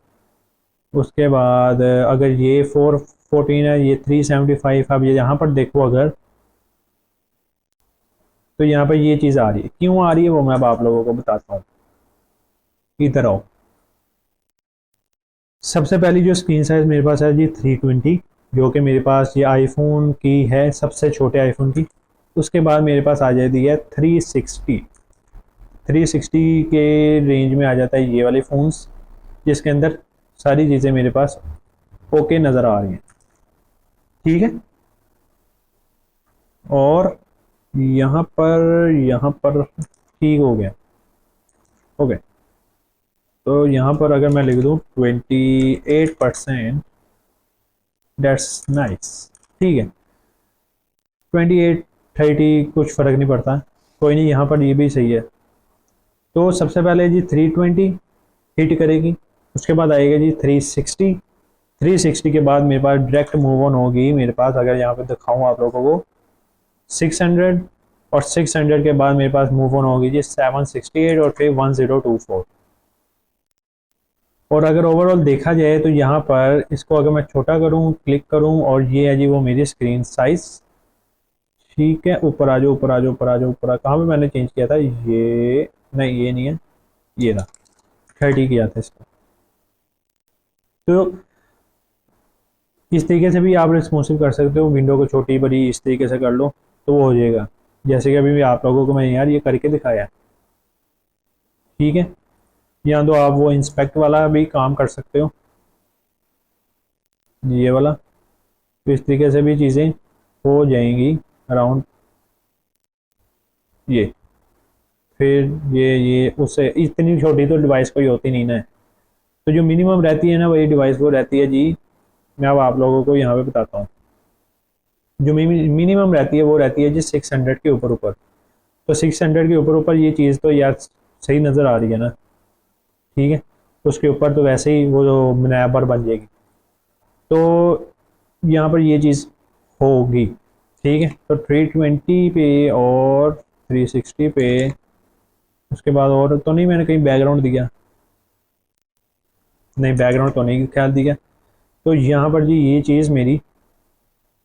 उसके बाद अगर ये 414 है, ये 375। अब ये यहाँ पर देखो अगर, तो यहाँ पर ये चीज़ आ रही है, क्यों आ रही है वो मैं अब आप लोगों को बताता हूँ। इधर आओ। सबसे पहली जो स्क्रीन साइज मेरे पास है जी 320, जो कि मेरे पास ये आईफोन की है, सबसे छोटे आईफोन की। उसके बाद मेरे पास आ जाती है 360। 360 के रेंज में आ जाता है ये वाले फ़ोन्स, जिसके अंदर सारी चीज़ें मेरे पास ओके नज़र आ रही हैं। ठीक है। और यहाँ पर ठीक हो गया। ओके। तो यहाँ पर अगर मैं लिख दूँ 28%, दैट्स नाइस। ठीक है। 28 30 कुछ फ़र्क नहीं पड़ता, कोई नहीं, यहाँ पर ये भी सही है। तो सबसे पहले जी 320 हिट करेगी, उसके बाद आएगा जी 360। 360 के बाद मेरे पास डायरेक्ट मूव ऑन होगी, मेरे पास अगर यहाँ पे दिखाऊँ आप लोगों को 600। और 600 के बाद मेरे पास मूव ऑन होगी जी 768 और फिर 1024। और अगर ओवरऑल देखा जाए तो यहाँ पर इसको अगर मैं छोटा करूँ, क्लिक करूँ, और ये है जी वो मेरी स्क्रीन साइज। ठीक है। ऊपर आ जाओ, ऊपर आ जाओ, ऊपर आ जाओ, ऊपर आ, कहाँ पे मैंने चेंज किया था ये, नहीं ये नहीं है, ये रहा, 30 किया था इसको। तो इस तरीके से भी आप रिस्पॉन्सिव कर सकते हो, विंडो को छोटी बड़ी इस तरीके से कर लो तो वो हो जाएगा, जैसे कि अभी भी आप लोगों को मैं यार ये करके दिखाया। ठीक है। या तो आप वो इंस्पेक्ट वाला भी काम कर सकते हो, ये वाला। तो इस तरीके से भी चीज़ें हो जाएंगी अराउंड ये। फिर ये उससे इतनी छोटी तो डिवाइस कोई होती नहीं ना। तो जो मिनिमम रहती है ना वही डिवाइस वो रहती है जी, मैं अब आप लोगों को यहाँ पे बताता हूँ। जो मिनिमम रहती है वो रहती है जी 600 के ऊपर ऊपर। तो 600 के ऊपर ऊपर ये चीज़ तो यार सही नज़र आ रही है ना। ठीक है। तो उसके ऊपर तो वैसे ही वो जो नया बार बन जाएगी, तो यहाँ पर ये चीज़ होगी। ठीक है। तो 320 पे और 360 पे, उसके बाद और तो नहीं मैंने कहीं बैकग्राउंड दिया, नहीं बैकग्राउंड तो नहीं ख्याल दिया। तो यहाँ पर जी ये चीज़ मेरी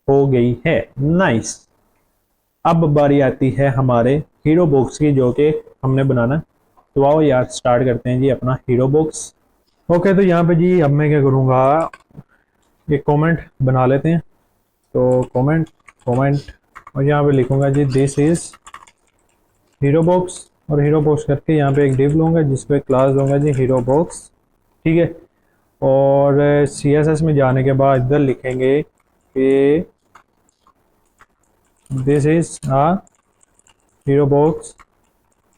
हो गई है नाइस। अब बारी आती है हमारे हीरो बॉक्स की, जो कि हमने बनाना। तो आओ यार स्टार्ट करते हैं जी अपना हीरो बॉक्स। ओके। तो यहाँ पे जी अब मैं क्या करूँगा, एक कमेंट बना लेते हैं। तो कमेंट कमेंट और यहाँ पे लिखूँगा जी दिस इज़ हीरो बॉक्स, और हीरो बॉक्स करके यहाँ पे एक डिव लूँगा जिस पे क्लास दूंगा जी हीरो बॉक्स। ठीक है। और CSS में जाने के बाद इधर लिखेंगे कि this is a hero box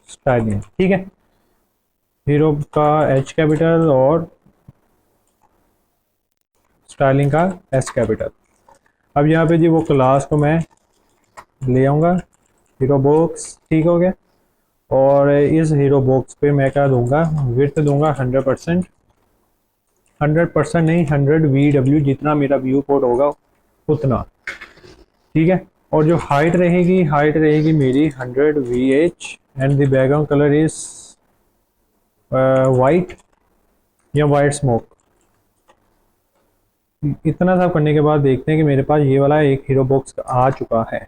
styling. ठीक है। हीरो का H कैपिटल और स्टाइलिंग का S कैपिटल। अब यहाँ पे जी वो क्लास को मैं ले आऊँगा हीरो बॉक्स। ठीक हो गया। और इस हीरो बॉक्स पे मैं क्या दूंगा, विड्थ दूंगा 100%। 100% नहीं, 100 VW, जितना मेरा व्यू पोर्ट होगा उतना। ठीक है। और जो हाइट रहेगी, हाइट रहेगी मेरी 100 VH, and the background colour is white या वाइट स्मोक। इतना सब करने के बाद देखते हैं कि मेरे पास ये वाला एक हीरो बॉक्स आ चुका है।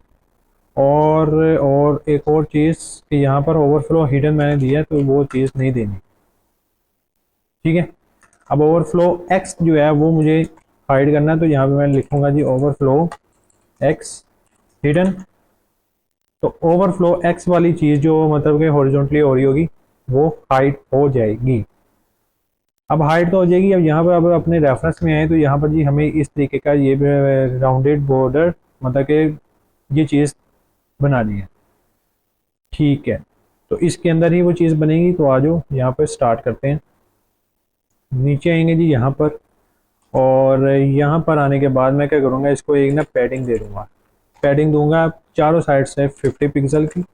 और एक और चीज़ कि यहाँ पर ओवरफ्लो हिडन मैंने दिया है, तो वो चीज़ नहीं देनी। ठीक है। अब ओवरफ्लो एक्स जो है वो मुझे हाइड करना है, तो यहाँ पे मैं लिखूंगा जी ओवरफ्लो एक्स हिडन। तो ओवरफ्लो एक्स वाली चीज़ जो मतलब कि हॉरिजॉन्टली हो रही होगी वो हाइड हो जाएगी। अब हाइट तो हो जाएगी। अब यहाँ पर अब अपने रेफरेंस में आए तो यहाँ पर जी हमें इस तरीके का ये राउंडेड बॉर्डर मतलब कि ये चीज़ बनानी है। ठीक है, तो इसके अंदर ही वो चीज़ बनेगी। तो आ जाओ यहाँ पर स्टार्ट करते हैं। नीचे आएंगे जी यहाँ पर, और यहाँ पर आने के बाद मैं क्या करूँगा, इसको एक ना पैडिंग दे दूँगा। पैडिंग दूंगा चारों साइड से 50 पिक्सल की।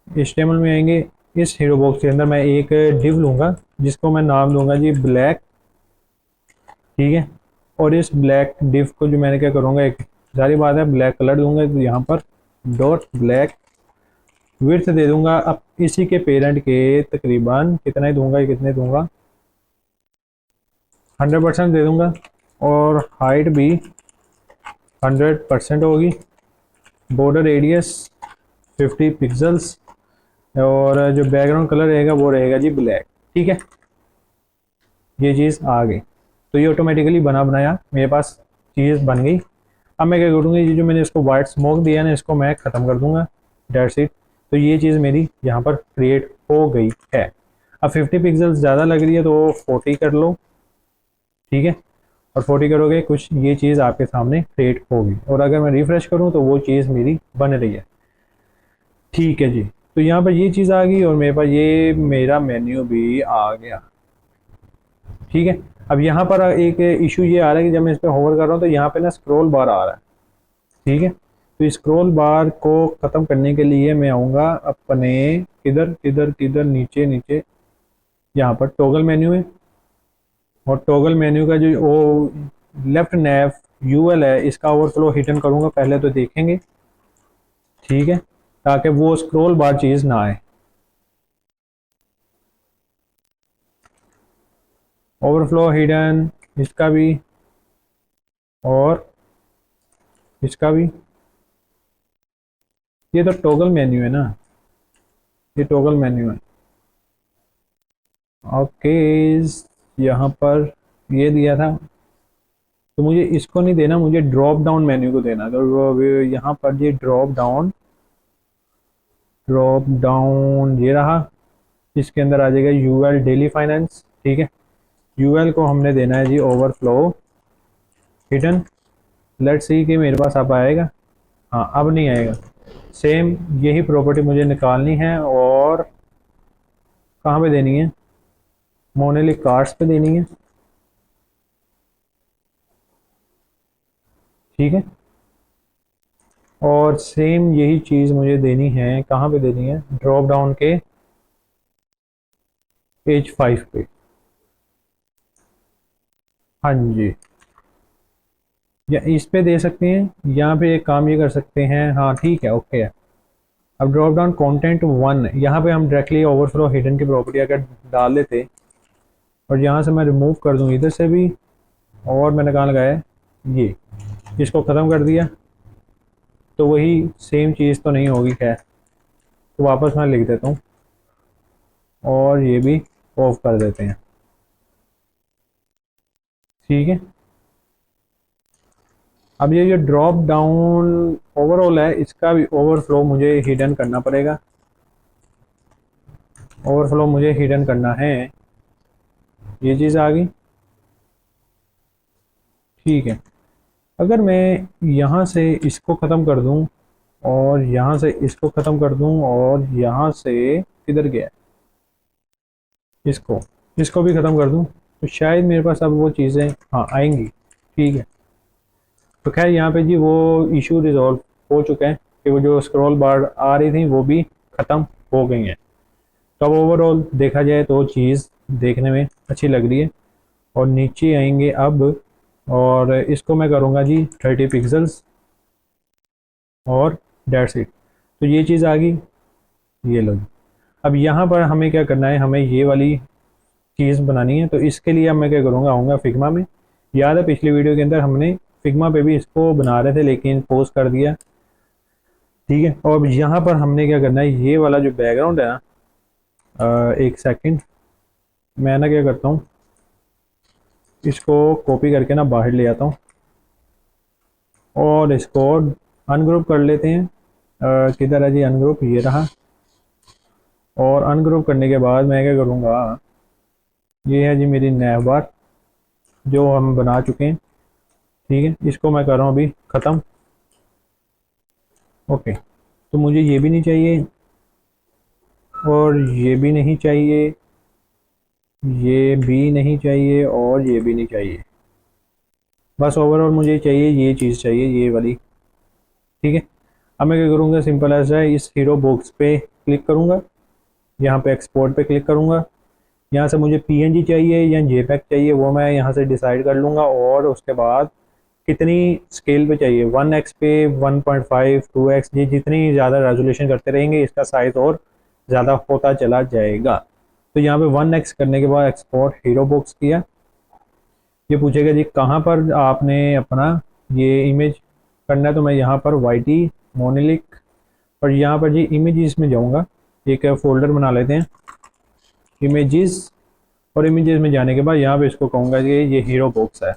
HTML में आएंगे, इस हीरो बॉक्स के अंदर मैं एक डिव लूँगा जिसको मैं नाम दूंगा जी ब्लैक। ठीक है, और इस ब्लैक डिव को जो मैंने क्या करूँगा, एक सारी बात है ब्लैक कलर दूंगा। तो यहाँ पर डॉट ब्लैक विड्थ दे दूंगा। अब इसी के पेरेंट के तकरीबन कितना ही दूंगा, कितने दूंगा, 100% दे दूंगा। और हाइट भी 100% होगी। बॉर्डर रेडियस 50 पिक्सल्स, और जो बैकग्राउंड कलर रहेगा वो रहेगा जी ब्लैक। ठीक है, ये चीज़ आ गई। तो ये ऑटोमेटिकली बना बनाया मेरे पास चीज़ बन गई। अब मैं क्या करूँगी, ये जो मैंने इसको वाइट स्मोक दिया ना, इसको मैं ख़त्म कर दूंगा। That's it. तो ये चीज़ मेरी यहाँ पर क्रिएट हो गई है। अब 50 पिक्सल ज़्यादा लग रही है तो 40 कर लो। ठीक है, और 40 करोगे कुछ ये चीज़ आपके सामने क्रिएट होगी। और अगर मैं रिफ़्रेश करूँ तो वो चीज़ मेरी बन रही है। ठीक है जी, तो यहाँ पर ये चीज़ आ गई और मेरे पास ये मेरा मेन्यू भी आ गया। ठीक है, अब यहाँ पर एक इशू ये आ रहा है कि जब मैं इस पर होवर कर रहा हूँ तो यहाँ पे ना स्क्रॉल बार आ रहा है। ठीक है, तो स्क्रॉल बार को ख़त्म करने के लिए मैं आऊँगा अपने किधर किधर किधर नीचे नीचे, यहाँ पर टॉगल मेन्यू है। और टॉगल मेन्यू का जो वो लेफ्ट नैव यूएल है, इसका ओवरफ्लो हिडन करूँगा पहले तो देखेंगे। ठीक है, ताकि वो स्क्रॉल बार चीज़ ना आए। ओवरफ्लो हिडन इसका भी, और इसका भी। ये तो टॉगल मेन्यू है ना, ये टॉगल मेन्यू है। ओके, यहाँ पर ये दिया था तो मुझे इसको नहीं देना, मुझे ड्रॉप डाउन मेन्यू को देना। तो यहाँ पर ये ड्रॉप डाउन ये रहा। इसके अंदर आ जाएगा यूएल डेली फाइनेंस। ठीक है, यूएल को हमने देना है जी ओवरफ्लो हिडन। लेट्स सी कि मेरे पास अब आएगा। हाँ, अब नहीं आएगा। सेम यही प्रॉपर्टी मुझे निकालनी है, और कहाँ पे देनी है, मोनेलिक कार्ड्स पे देनी है। ठीक है, और सेम यही चीज़ मुझे देनी है, कहाँ पे देनी है, ड्रॉप डाउन के पेज 5 पे। हाँ जी, या इस पे दे सकते हैं, यहाँ पे एक काम ये कर सकते हैं। हाँ ठीक है, ओके है। अब ड्रॉप डाउन कंटेंट 1, यहाँ पे हम डायरेक्टली ओवरफ्लो हिडन की प्रॉपर्टी अगर डाल देते, और यहाँ से मैं रिमूव कर दूँ इधर से भी, और मैंने कहाँ लगाया ये, इसको ख़त्म कर दिया, तो वही सेम चीज़ तो नहीं होगी। खैर, तो वापस मैं लिख देता हूँ, और ये भी ऑफ कर देते हैं। ठीक है, अब ये जो ड्रॉप डाउन ओवरऑल है, इसका भी ओवरफ्लो मुझे हिडन करना पड़ेगा। ओवरफ्लो मुझे हिडन करना है, ये चीज़ आ गई। ठीक है, अगर मैं यहाँ से इसको ख़त्म कर दूँ, और यहाँ से इसको ख़त्म कर दूँ, और यहाँ से किधर गया, इसको इसको भी ख़त्म कर दूँ, तो शायद मेरे पास अब वो चीज़ें हाँ आएंगी। ठीक है, तो खैर यहाँ पे जी वो इशू रिजॉल्व हो चुका है कि वो जो स्क्रॉल बार आ रही थी वो भी ख़त्म हो गई हैं। तो अब ओवरऑल देखा जाए तो चीज़ देखने में अच्छी लग रही है। और नीचे आएंगे अब, और इसको मैं करूँगा जी 30 पिक्सल्स, और डेट्स इट। तो ये चीज़ आ गई, ये लो जी। अब यहाँ पर हमें क्या करना है, हमें ये वाली चीज़ बनानी है। तो इसके लिए अब मैं क्या करूँगा, आऊँगा फिग्मा में। याद है पिछली वीडियो के अंदर हमने फिग्मा पे भी इसको बना रहे थे लेकिन पोस्ट कर दिया। ठीक है, और अब यहाँ पर हमने क्या करना है, ये वाला जो बैकग्राउंड है ना, एक सेकंड, मैं ना क्या करता हूँ, इसको कॉपी करके ना बाहर ले आता हूँ, और इसको अनग्रुप कर लेते हैं। किधर है जी अनग्रुप, ये रहा। और अनग्रुप करने के बाद मैं क्या करूँगा, ये है जी मेरी नैव बार जो हम बना चुके हैं। ठीक है, इसको मैं कर रहा हूँ अभी ख़त्म। ओके, तो मुझे ये भी नहीं चाहिए और ये भी नहीं चाहिए, ये भी नहीं चाहिए और ये भी नहीं चाहिए। बस ओवरऑल मुझे चाहिए ये चीज़ चाहिए, ये वाली। ठीक है, अब मैं क्या करूँगा, सिंपल एज है, इस हीरो बॉक्स पे क्लिक करूँगा, यहाँ पे एक्सपोर्ट पे क्लिक करूँगा। यहाँ से मुझे पीएनजी चाहिए या जेपीईजी चाहिए वो मैं यहाँ से डिसाइड कर लूँगा, और उसके बाद कितनी स्केल पे चाहिए, 1x पे, 1.5, 2x, ये जितनी ज़्यादा रेजोल्यूशन करते रहेंगे इसका साइज़ और ज़्यादा होता चला जाएगा। तो यहाँ पे 1x करने के बाद एक्सपोर्ट हीरो बॉक्स किया। ये पूछेगा जी कहाँ पर आपने अपना ये इमेज करना है, तो मैं यहाँ पर वाईटी मोनेलिक और यहाँ पर जी इमेजेस में जाऊँगा। एक फोल्डर बना लेते हैं इमेजेस, और इमेजेस में जाने के बाद यहाँ पे इसको कहूँगा कि ये हीरो बॉक्स है।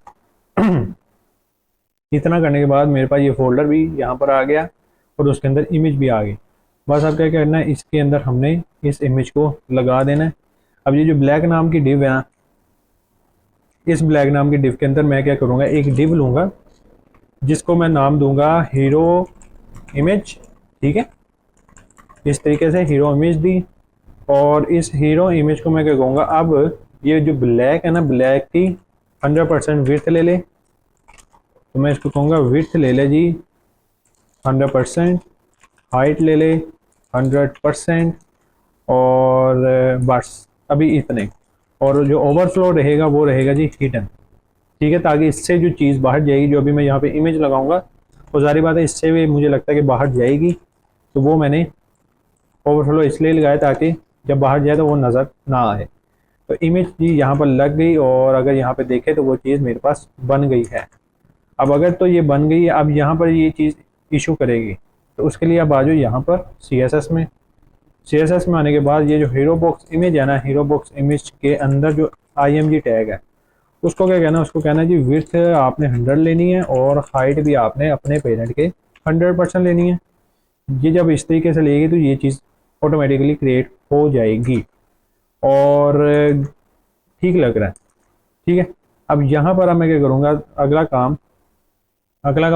इतना करने के बाद मेरे पास ये फोल्डर भी यहाँ पर आ गया और उसके अंदर इमेज भी आ गई। बस अब क्या करना है, इसके अंदर हमने इस इमेज को लगा देना है। अब ये जो ब्लैक नाम की डिव है ना, इस ब्लैक नाम की डिव के अंदर मैं क्या करूँगा, एक डिव लूँगा जिसको मैं नाम दूंगा हीरो इमेज। ठीक है, इस तरीके से हीरो इमेज दी, और इस हीरो इमेज को मैं क्या कहूँगा, अब ये जो ब्लैक है ना, ब्लैक की 100% विड्थ ले ले, तो मैं इसको कहूँगा विड्थ ले ले जी 100%, हाइट ले ले 100%, और बस अभी इतने, और जो ओवरफ्लो रहेगा वो रहेगा जी हिडन। ठीक है, ताकि इससे जो चीज़ बाहर जाएगी, जो अभी मैं यहाँ पे इमेज लगाऊंगा, वो सारी बात है इससे भी मुझे लगता है कि बाहर जाएगी, तो वो मैंने ओवरफ्लो इसलिए लगाया ताकि जब बाहर जाए तो वो नज़र ना आए। तो इमेज जी यहाँ पर लग गई, और अगर यहाँ पे देखें तो वो चीज़ मेरे पास बन गई है। अब अगर तो ये बन गई है, अब यहाँ पर ये चीज़ इशू करेगी, तो उसके लिए अब आ जाओ यहाँ पर CSS में। CSS में आने के बाद ये जो हीरो बॉक्स इमेज है ना, हीरो बॉक्स इमेज के अंदर जो IMG टैग है, उसको क्या कहना है, उसको कहना है जी विड्थ आपने 100 लेनी है, और हाइट भी आपने अपने पेरेंट के 100% लेनी है। ये जब इस तरीके से लेगी तो ये चीज़ ऑटोमेटिकली क्रिएट हो जाएगी, और ठीक लग रहा है। ठीक है, अब यहाँ पर अब मैं क्या करूँगा, अगला काम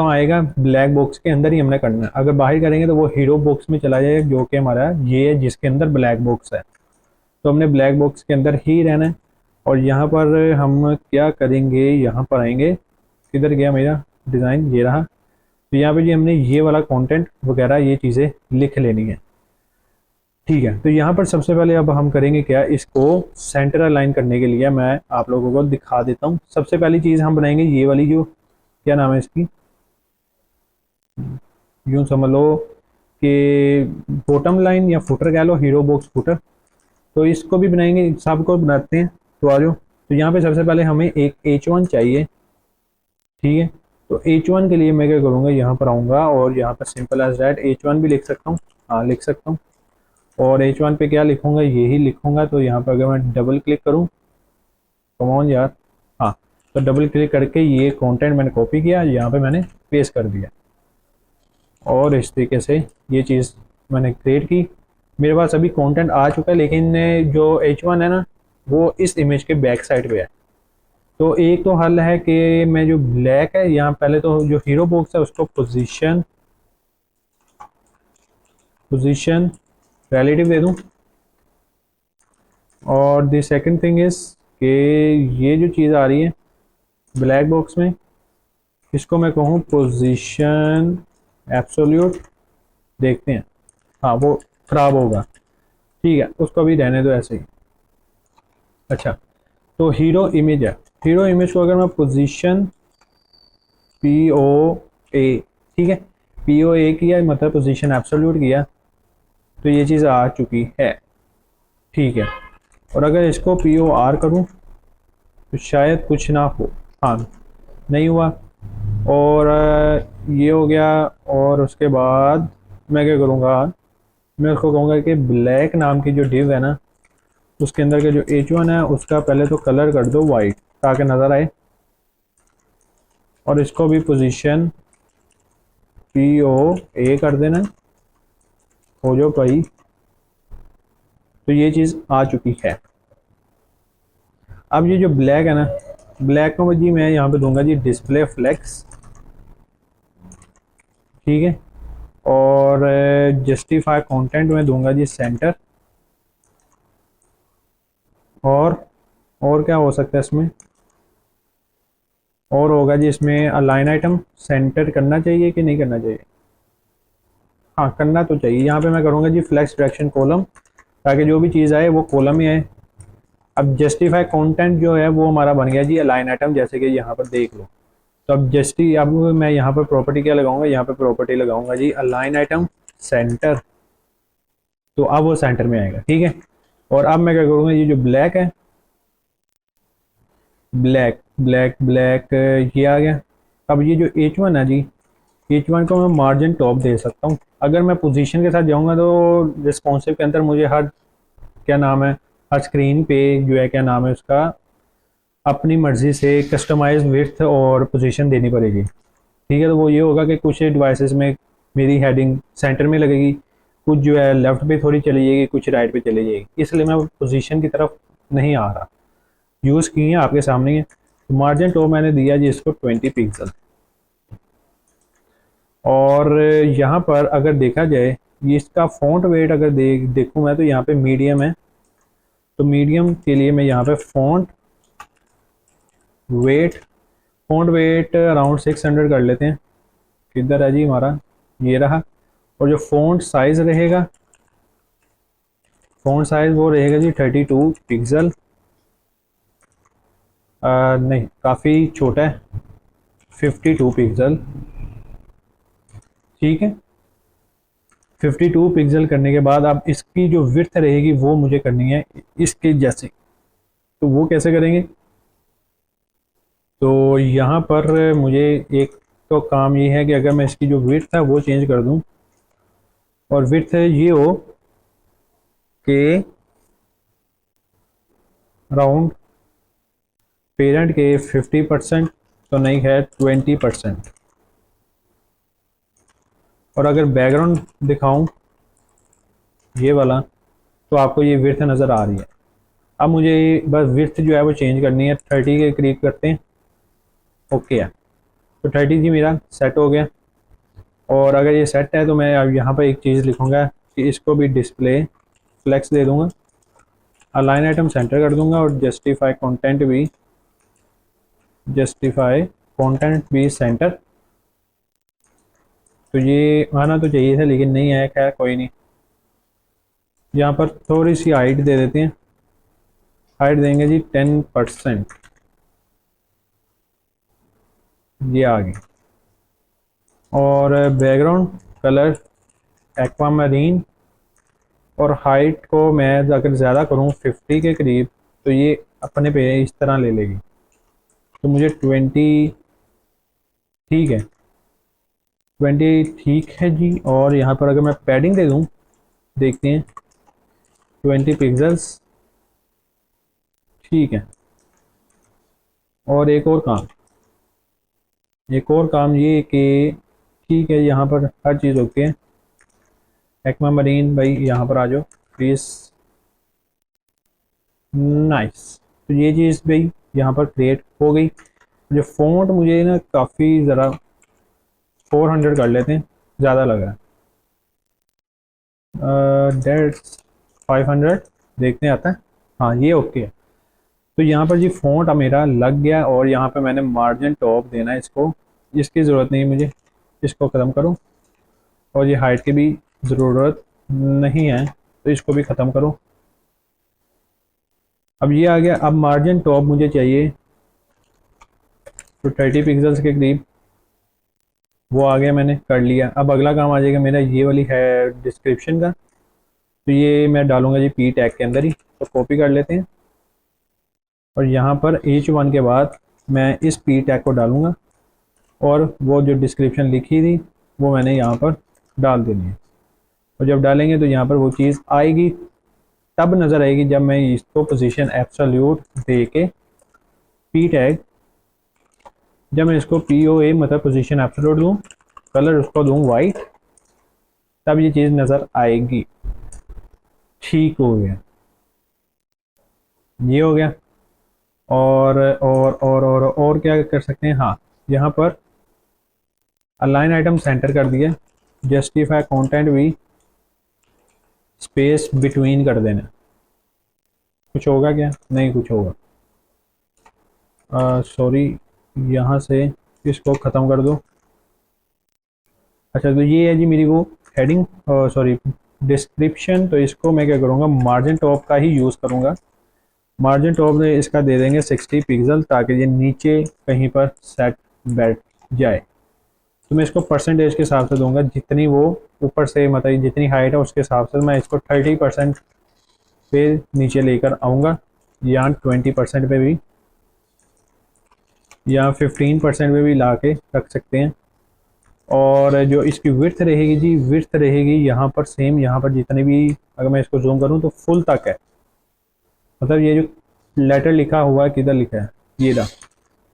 आएगा ब्लैक बॉक्स के अंदर ही हमने करना है। अगर बाहर करेंगे तो वो हीरो बॉक्स में चला जाएगा, जो कि हमारा ये है जिसके अंदर ब्लैक बॉक्स है। तो हमने ब्लैक बॉक्स के अंदर ही रहना है, और यहाँ पर हम क्या करेंगे, यहाँ पर आएंगे, किधर गया मेरा डिज़ाइन, ये रहा। तो यहाँ पे जी हमने ये वाला कंटेंट वगैरह ये चीज़ें लिख लेनी है। ठीक है, तो यहाँ पर सबसे पहले अब हम करेंगे क्या, इसको सेंटर अलाइन करने के लिए मैं आप लोगों को दिखा देता हूँ। सबसे पहली चीज़ हम बनाएंगे ये वाली, जो क्या नाम है इसकी, यूँ समझ लो कि बॉटम लाइन या फुटर कह लो, हीरो बॉक्स फुटर। तो इसको भी बनाएंगे, सबको बनाते हैं। तो आ जाओ, तो यहाँ पे सबसे पहले हमें एक H1 चाहिए। ठीक है, तो H1 के लिए मैं क्या करूँगा, यहाँ पर आऊँगा और यहाँ पर सिंपल एज दैट H1 भी लिख सकता हूँ, हाँ लिख सकता हूँ। और H1 पे क्या लिखूँगा, यही लिखूँगा। तो यहाँ पर अगर मैं डबल क्लिक करूँ, कमॉन यार, हाँ, तो डबल क्लिक करके ये कंटेंट मैंने कॉपी किया, यहाँ पे मैंने पेस्ट कर दिया, और इस तरीके से ये चीज़ मैंने क्रिएट की। मेरे पास अभी कंटेंट आ चुका है, लेकिन जो H1 है ना, वो इस इमेज के बैक साइड पे है। तो एक तो हल है कि मैं जो ब्लैक है यहाँ, पहले तो जो हीरो बॉक्स है उसको पोजीशन रिलेटिव दे दूँ, और द सेकंड थिंग इज कि ये जो चीज़ आ रही है ब्लैक बॉक्स में, इसको मैं कहूँ पोजीशन एब्सोल्यूट। देखते हैं, हाँ वो ख़राब होगा, ठीक है, उसको भी रहने दो ऐसे ही। अच्छा, तो हीरो इमेज है, हीरो इमेज को अगर मैं पोजीशन POA, ठीक है, POA किया मतलब पोजीशन एब्सोल्यूट किया, तो ये चीज़ आ चुकी है। ठीक है, और अगर इसको POR करूँ तो शायद कुछ ना हो, हाँ नहीं हुआ, और ये हो गया। और उसके बाद मैं क्या करूँगा, मैं उसको कहूँगा कि ब्लैक नाम की जो डिव है ना, उसके अंदर का जो H1 है उसका पहले तो कलर कर दो वाइट ताकि नज़र आए, और इसको भी पोजीशन POA कर देना, हो जो भाई। तो ये चीज़ आ चुकी है। अब ये जो ब्लैक है ना, ब्लैक को जी मैं यहाँ पे दूंगा जी डिस्प्ले फ्लेक्स, ठीक है। और जस्टिफाई कंटेंट में दूंगा जी सेंटर। और क्या हो सकता है इसमें, और होगा जी इसमें अलाइन आइटम सेंटर करना चाहिए कि नहीं करना चाहिए। हाँ करना तो चाहिए। यहाँ पे मैं करूँगा जी फ्लेक्स डायरेक्शन कॉलम, ताकि जो भी चीज़ आए वो कॉलम ही आए। अब जस्टिफाई कंटेंट जो है वो हमारा बन गया जी अलाइन आइटम, जैसे कि यहाँ पर देख लो। तो अब मैं यहाँ पर प्रॉपर्टी क्या लगाऊंगा, यहाँ पर प्रॉपर्टी लगाऊंगा जी अलाइन आइटम सेंटर। तो अब वो सेंटर में आएगा, ठीक है। और अब मैं क्या करूँगा, ये जो ब्लैक है, ब्लैक ब्लैक ब्लैक ये आ गया। अब ये जो H1 है जी, H1 को मैं मार्जिन टॉप दे सकता हूँ। अगर मैं पोजीशन के साथ जाऊँगा तो रिस्पॉन्सिव के अंदर मुझे हर, क्या नाम है, हर स्क्रीन पे जो है, क्या नाम है उसका, अपनी मर्ज़ी से कस्टमाइज विड्थ और पोजीशन देनी पड़ेगी, ठीक है। तो वो ये होगा कि कुछ डिवाइसेस में मेरी हेडिंग सेंटर में लगेगी, कुछ जो है लेफ़्ट पे थोड़ी चली जाएगी, कुछ राइट पे चली जाएगी, इसलिए मैं पोजीशन की तरफ नहीं आ रहा। यूज़ की है आपके सामने है। तो मार्जिन टॉप मैंने दिया जी इसको 20 पिक्सल। और यहाँ पर अगर देखा जाए, ये इसका फ़ॉन्ट वेट अगर देखूँ मैं, तो यहाँ पे मीडियम है। तो मीडियम के लिए मैं यहाँ पे वेट फ़ॉन्ट वेट अराउंड 600 कर लेते हैं। किधर है जी हमारा, ये रहा। और जो फ़ॉन्ट साइज़ रहेगा, फ़ॉन्ट साइज़ वो रहेगा जी 32 पिक्सल। नहीं, काफ़ी छोटा है, 52 पिक्सल, ठीक है। 52 पिक्सल करने के बाद अब इसकी जो विड्थ रहेगी वो मुझे करनी है इसके जैसे। तो वो कैसे करेंगे, तो यहाँ पर मुझे एक तो काम ये है कि अगर मैं इसकी जो विड्थ है वो चेंज कर दूँ, और विड्थ ये हो कि राउंड पेरेंट के 50% तो नहीं है, 20%। और अगर बैकग्राउंड दिखाऊं ये वाला, तो आपको ये विड्थ नज़र आ रही है। अब मुझे बस विड्थ जो है वो चेंज करनी है, 30 के करीब करते हैं, ओके है। तो 30 जी मेरा सेट हो गया। और अगर ये सेट है तो मैं अब यहाँ पर एक चीज़ लिखूँगा कि इसको भी डिस्प्ले फ्लेक्स दे दूँगा, अलाइन आइटम सेंटर कर दूँगा, और जस्टिफाई कंटेंट भी सेंटर। तो ये आना तो चाहिए था लेकिन नहीं आया, खैर कोई नहीं। यहाँ पर थोड़ी सी हाइट दे देते हैं, हाइट देंगे जी 10%, ये आ गई। और बैकग्राउंड कलर एक्वामरीन, और हाइट को मैं अगर ज़्यादा करूँ 50 के करीब, तो ये अपने पे इस तरह ले लेगी। तो मुझे 20 ठीक है, 20 ठीक है जी। और यहाँ पर अगर मैं पैडिंग दे दूँ, देखते हैं, 20 पिक्सल्स, ठीक है। और एक और काम ये कि ठीक है, यहाँ पर हर चीज़ ओके है। एक्वा मरीन भाई यहाँ पर आ जाओ प्लीज़, नाइस। तो ये चीज़ भाई यहाँ पर क्रिएट हो गई। जो फ़ॉन्ट मुझे ना काफ़ी ज़रा 400 कर लेते हैं, ज़्यादा लग रहा है, डेट्स 500, देखते हैं आता है। हाँ ये ओके है। तो यहाँ पर जी फ़ॉन्ट मेरा लग गया, और यहाँ पे मैंने मार्जिन टॉप देना है इसको, इसकी ज़रूरत नहीं मुझे, इसको ख़त्म करो। और ये हाइट की भी ज़रूरत नहीं है, तो इसको भी ख़त्म करो। अब ये आ गया। अब मार्जिन टॉप मुझे चाहिए तो 30 पिक्सल्स के करीब, वो आ गया, मैंने कर लिया। अब अगला काम आ जाएगा मेरा ये वाली है डिस्क्रिप्शन का। तो ये मैं डालूंगा जी पी टैग के अंदर ही, तो कॉपी कर लेते हैं। और यहाँ पर H1 के बाद मैं इस पी टैग को डालूंगा, और वो जो डिस्क्रिप्शन लिखी थी वो मैंने यहाँ पर डाल देनी है। और जब डालेंगे तो यहाँ पर वो चीज़ आएगी, तब नज़र आएगी जब मैं इसको पोजीशन एब्सोल्यूट दे के पी टैग, जब मैं इसको पी ओ ए मतलब पोजीशन एब्सोल्यूट दूँ, कलर उसको दूँ वाइट, तब ये चीज़ नज़र आएगी। ठीक हो गया, ये हो गया। और क्या कर सकते हैं, हाँ यहाँ पर अलाइन आइटम सेंटर कर दिया, जस्टिफाई कंटेंट भी स्पेस बिटवीन कर देना। कुछ होगा क्या, नहीं कुछ होगा, सॉरी यहाँ से इसको ख़त्म कर दो। अच्छा तो ये है जी मेरी वो हेडिंग, सॉरी डिस्क्रिप्शन। तो इसको मैं क्या करूँगा, मार्जिन टॉप का ही यूज़ करूँगा। मार्जिन टॉप में इसका दे देंगे 60 पिक्सल, ताकि ये नीचे कहीं पर सेट बैठ जाए। तो मैं इसको परसेंटेज के हिसाब से दूंगा, जितनी वो ऊपर से मतलब जितनी हाइट है उसके हिसाब से मैं इसको 30% पे नीचे लेकर आऊँगा, या 20% पे भी, या 15% पे भी ला के रख सकते हैं। और जो इसकी विड्थ रहेगी जी, विड्थ रहेगी यहाँ पर सेम, यहाँ पर जितनी भी, अगर मैं इसको जूम करूँ तो फुल तक है। मतलब ये जो लेटर लिखा हुआ है किधर लिखा है, ये रहा,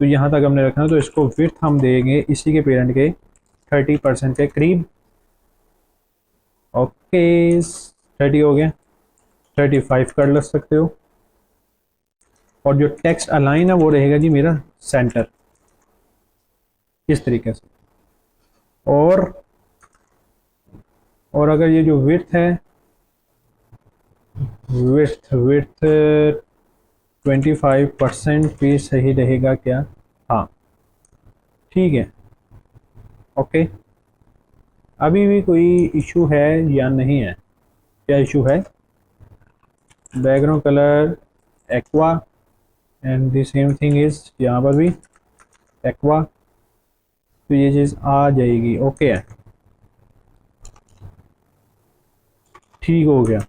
तो यहाँ तक हमने रखना है। तो इसको विड्थ हम देंगे इसी के पेरेंट के 30% के करीब। ओके 30 हो गया, 35 कर लग सकते हो। और जो टेक्स्ट अलाइन है वो रहेगा जी मेरा सेंटर, इस तरीके से। और अगर ये जो विड्थ है, विड्थ विड्थ 25% भी सही रहेगा क्या, हाँ ठीक है। ओके अभी भी कोई इशू है या नहीं है, क्या इशू है, background colour aqua and the same thing is यहाँ पर भी एक्वा, तो ये चीज़ आ जाएगी। ओके है, ठीक हो गया।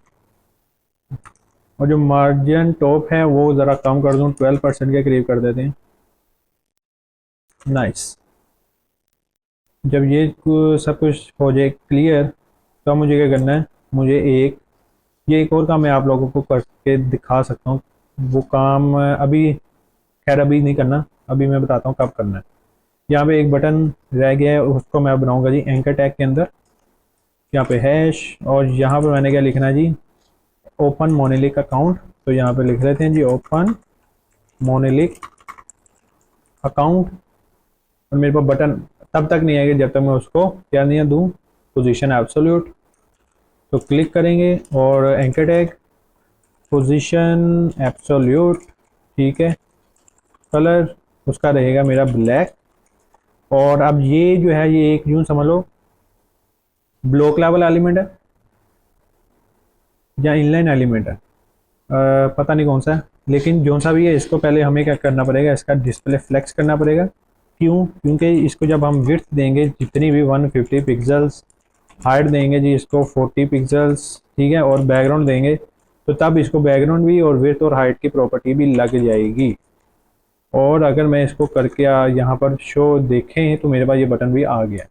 और जो मार्जिन टॉप है वो ज़रा कम कर दूँ, 12% के करीब कर देते हैं। नाइस। जब ये सब कुछ हो जाए क्लियर, तो मुझे क्या करना है, मुझे ये एक और काम मैं आप लोगों को करके दिखा सकता हूँ। वो काम अभी खैर अभी नहीं करना, अभी मैं बताता हूँ कब करना है। यहाँ पे एक बटन रह गया है, उसको मैं बनाऊँगा जी एंकर टैग के अंदर। यहाँ पे हैश, और यहाँ पे मैंने क्या लिखना है जी, ओपन मोनेलिक अकाउंट। तो यहाँ पे लिख लेते हैं जी ओपन मोनेलिक अकाउंट। और मेरे पास बटन तब तक नहीं आएगा जब तक मैं उसको क्या नहीं दूँ, पोजीशन एब्सोल्यूट। तो क्लिक करेंगे और एंकर टैग पोजीशन एब्सोल्यूट, ठीक है। कलर उसका रहेगा मेरा ब्लैक। और अब ये जो है ये एक यूँ समझ लो ब्लॉक लेवल एलिमेंट है या इनलाइन एलिमेंट है, पता नहीं कौन सा है, लेकिन जो सा भी है इसको पहले हमें क्या करना पड़ेगा, इसका डिस्प्ले फ्लेक्स करना पड़ेगा। क्यों, क्योंकि इसको जब हम विड्थ देंगे जितनी भी 150 पिक्सल्स, हाइट देंगे जी इसको 40 पिक्सल्स, ठीक है, और बैकग्राउंड देंगे, तो तब इसको बैकग्राउंड भी और विड्थ और हाइट की प्रॉपर्टी भी लग जाएगी। और अगर मैं इसको करके यहाँ पर शो देखें तो मेरे पास ये बटन भी आ गया।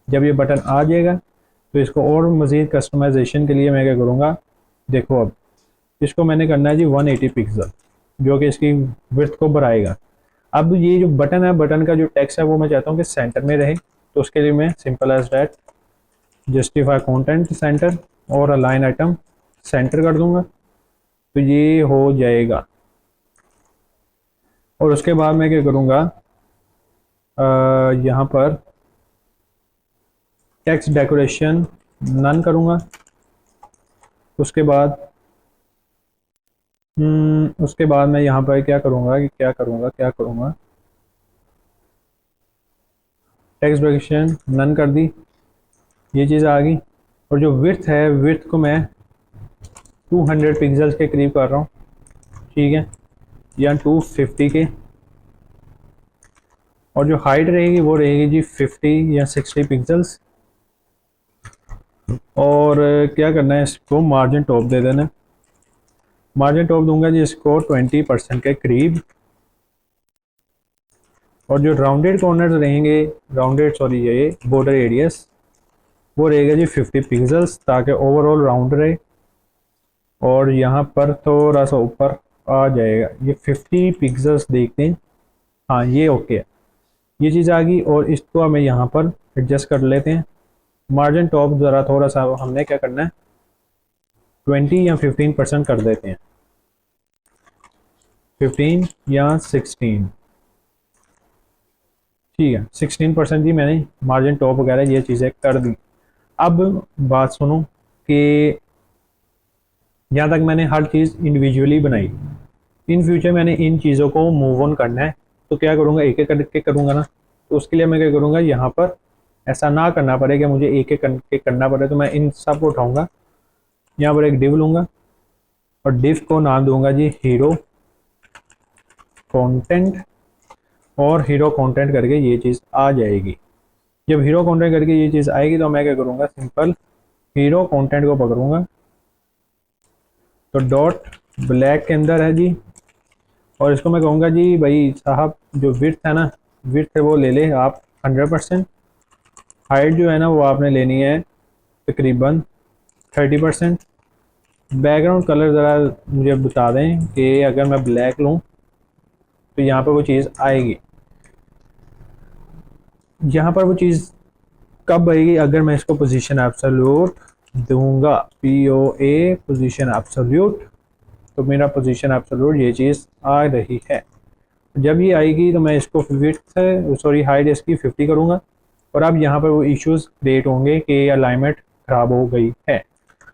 जब ये बटन आ जाएगा तो इसको और मज़ीद कस्टमाइजेशन के लिए मैं क्या करूँगा, देखो अब इसको मैंने करना है जी 180 पिक्सल, जो कि इसकी विड्थ को बढ़ाएगा। अब ये जो बटन है, बटन का जो टेक्स्ट है वो मैं चाहता हूँ कि सेंटर में रहे। तो उसके लिए मैं simple as that justify content center और अलाइन आइटम सेंटर कर दूंगा, तो ये हो जाएगा। और उसके बाद मैं क्या करूँगा, यहाँ पर टेक्स्ट डेकोरेशन नन करूँगा। उसके बाद मैं यहाँ पर क्या करूँगा कि क्या करूँगा, टेक्स्ट डेकोरेशन नन कर दी, ये चीज़ आ गई। और जो विड्थ है, विड्थ को मैं 200 पिक्सल्स के करीब कर रहा हूँ, ठीक है, या 250 के। और जो हाइट रहेगी वो रहेगी जी 50 या 60 पिक्सल्स। और क्या करना है, इसको मार्जिन टॉप दे देना है। मार्जिन टॉप दूंगा जी इसको 20% के करीब। और जो राउंडेड कॉर्नर्स रहेंगे, राउंडेड सॉरी ये बॉर्डर एरियास, वो रहेगा जी 50 पिक्सल्स, ताकि ओवरऑल राउंड रहे। और यहाँ पर थोड़ा सा ऊपर आ जाएगा, ये 50 पिक्सल्स देखते हैं, हाँ ये ओके है, ये चीज़ आ गई। और इसको हमें यहाँ पर एडजस्ट कर लेते हैं। मार्जिन टॉप ज़रा थोड़ा सा हमने क्या करना है, 20 या 15% कर देते हैं। 15 या 16, ठीक है 16% की मैंने मार्जिन टॉप वगैरह ये चीज़ें कर दी। अब बात सुनो कि यहाँ तक मैंने हर चीज़ इंडिविजुअली बनाई। इन फ्यूचर मैंने इन चीज़ों को मूव ऑन करना है, तो क्या करूँगा, एक एक करके करूँगा ना। तो उसके लिए मैं क्या करूँगा, यहाँ पर ऐसा ना करना पड़े कि मुझे एक एक करके करना पड़े, तो मैं इन सब को उठाऊँगा, यहाँ पर एक डिव लूँगा और डिव को नाम दूंगा जी हीरो कंटेंट, और हीरो कंटेंट करके ये चीज़ आ जाएगी। जब हीरो कंटेंट करके ये चीज़ आएगी तो मैं क्या करूँगा, सिंपल हीरो कंटेंट को पकड़ूंगा, तो डॉट ब्लैक के अंदर है जी, और इसको मैं कहूँगा जी भाई साहब जो विड्थ है ना, विड्थ है वो ले ले आप 100%, हाइट जो है ना वो आपने लेनी है तकरीबन 30%। बैकग्राउंड कलर ज़रा मुझे बता दें कि अगर मैं ब्लैक लूँ तो यहाँ पर वो चीज़ आएगी। यहाँ पर वो चीज़ कब आएगी, अगर मैं इसको पोजीशन एब्सोल्यूट दूंगा, POA पोजीशन एब्सोल्यूट, तो मेरा पोजीशन एब्सोल्यूट ये चीज़ आ रही है। जब ये आएगी तो मैं इसको हाइट इसकी 50 करूँगा, और अब यहाँ पर वो इश्यूज क्रिएट होंगे कि अलाइनमेंट ख़राब हो गई है।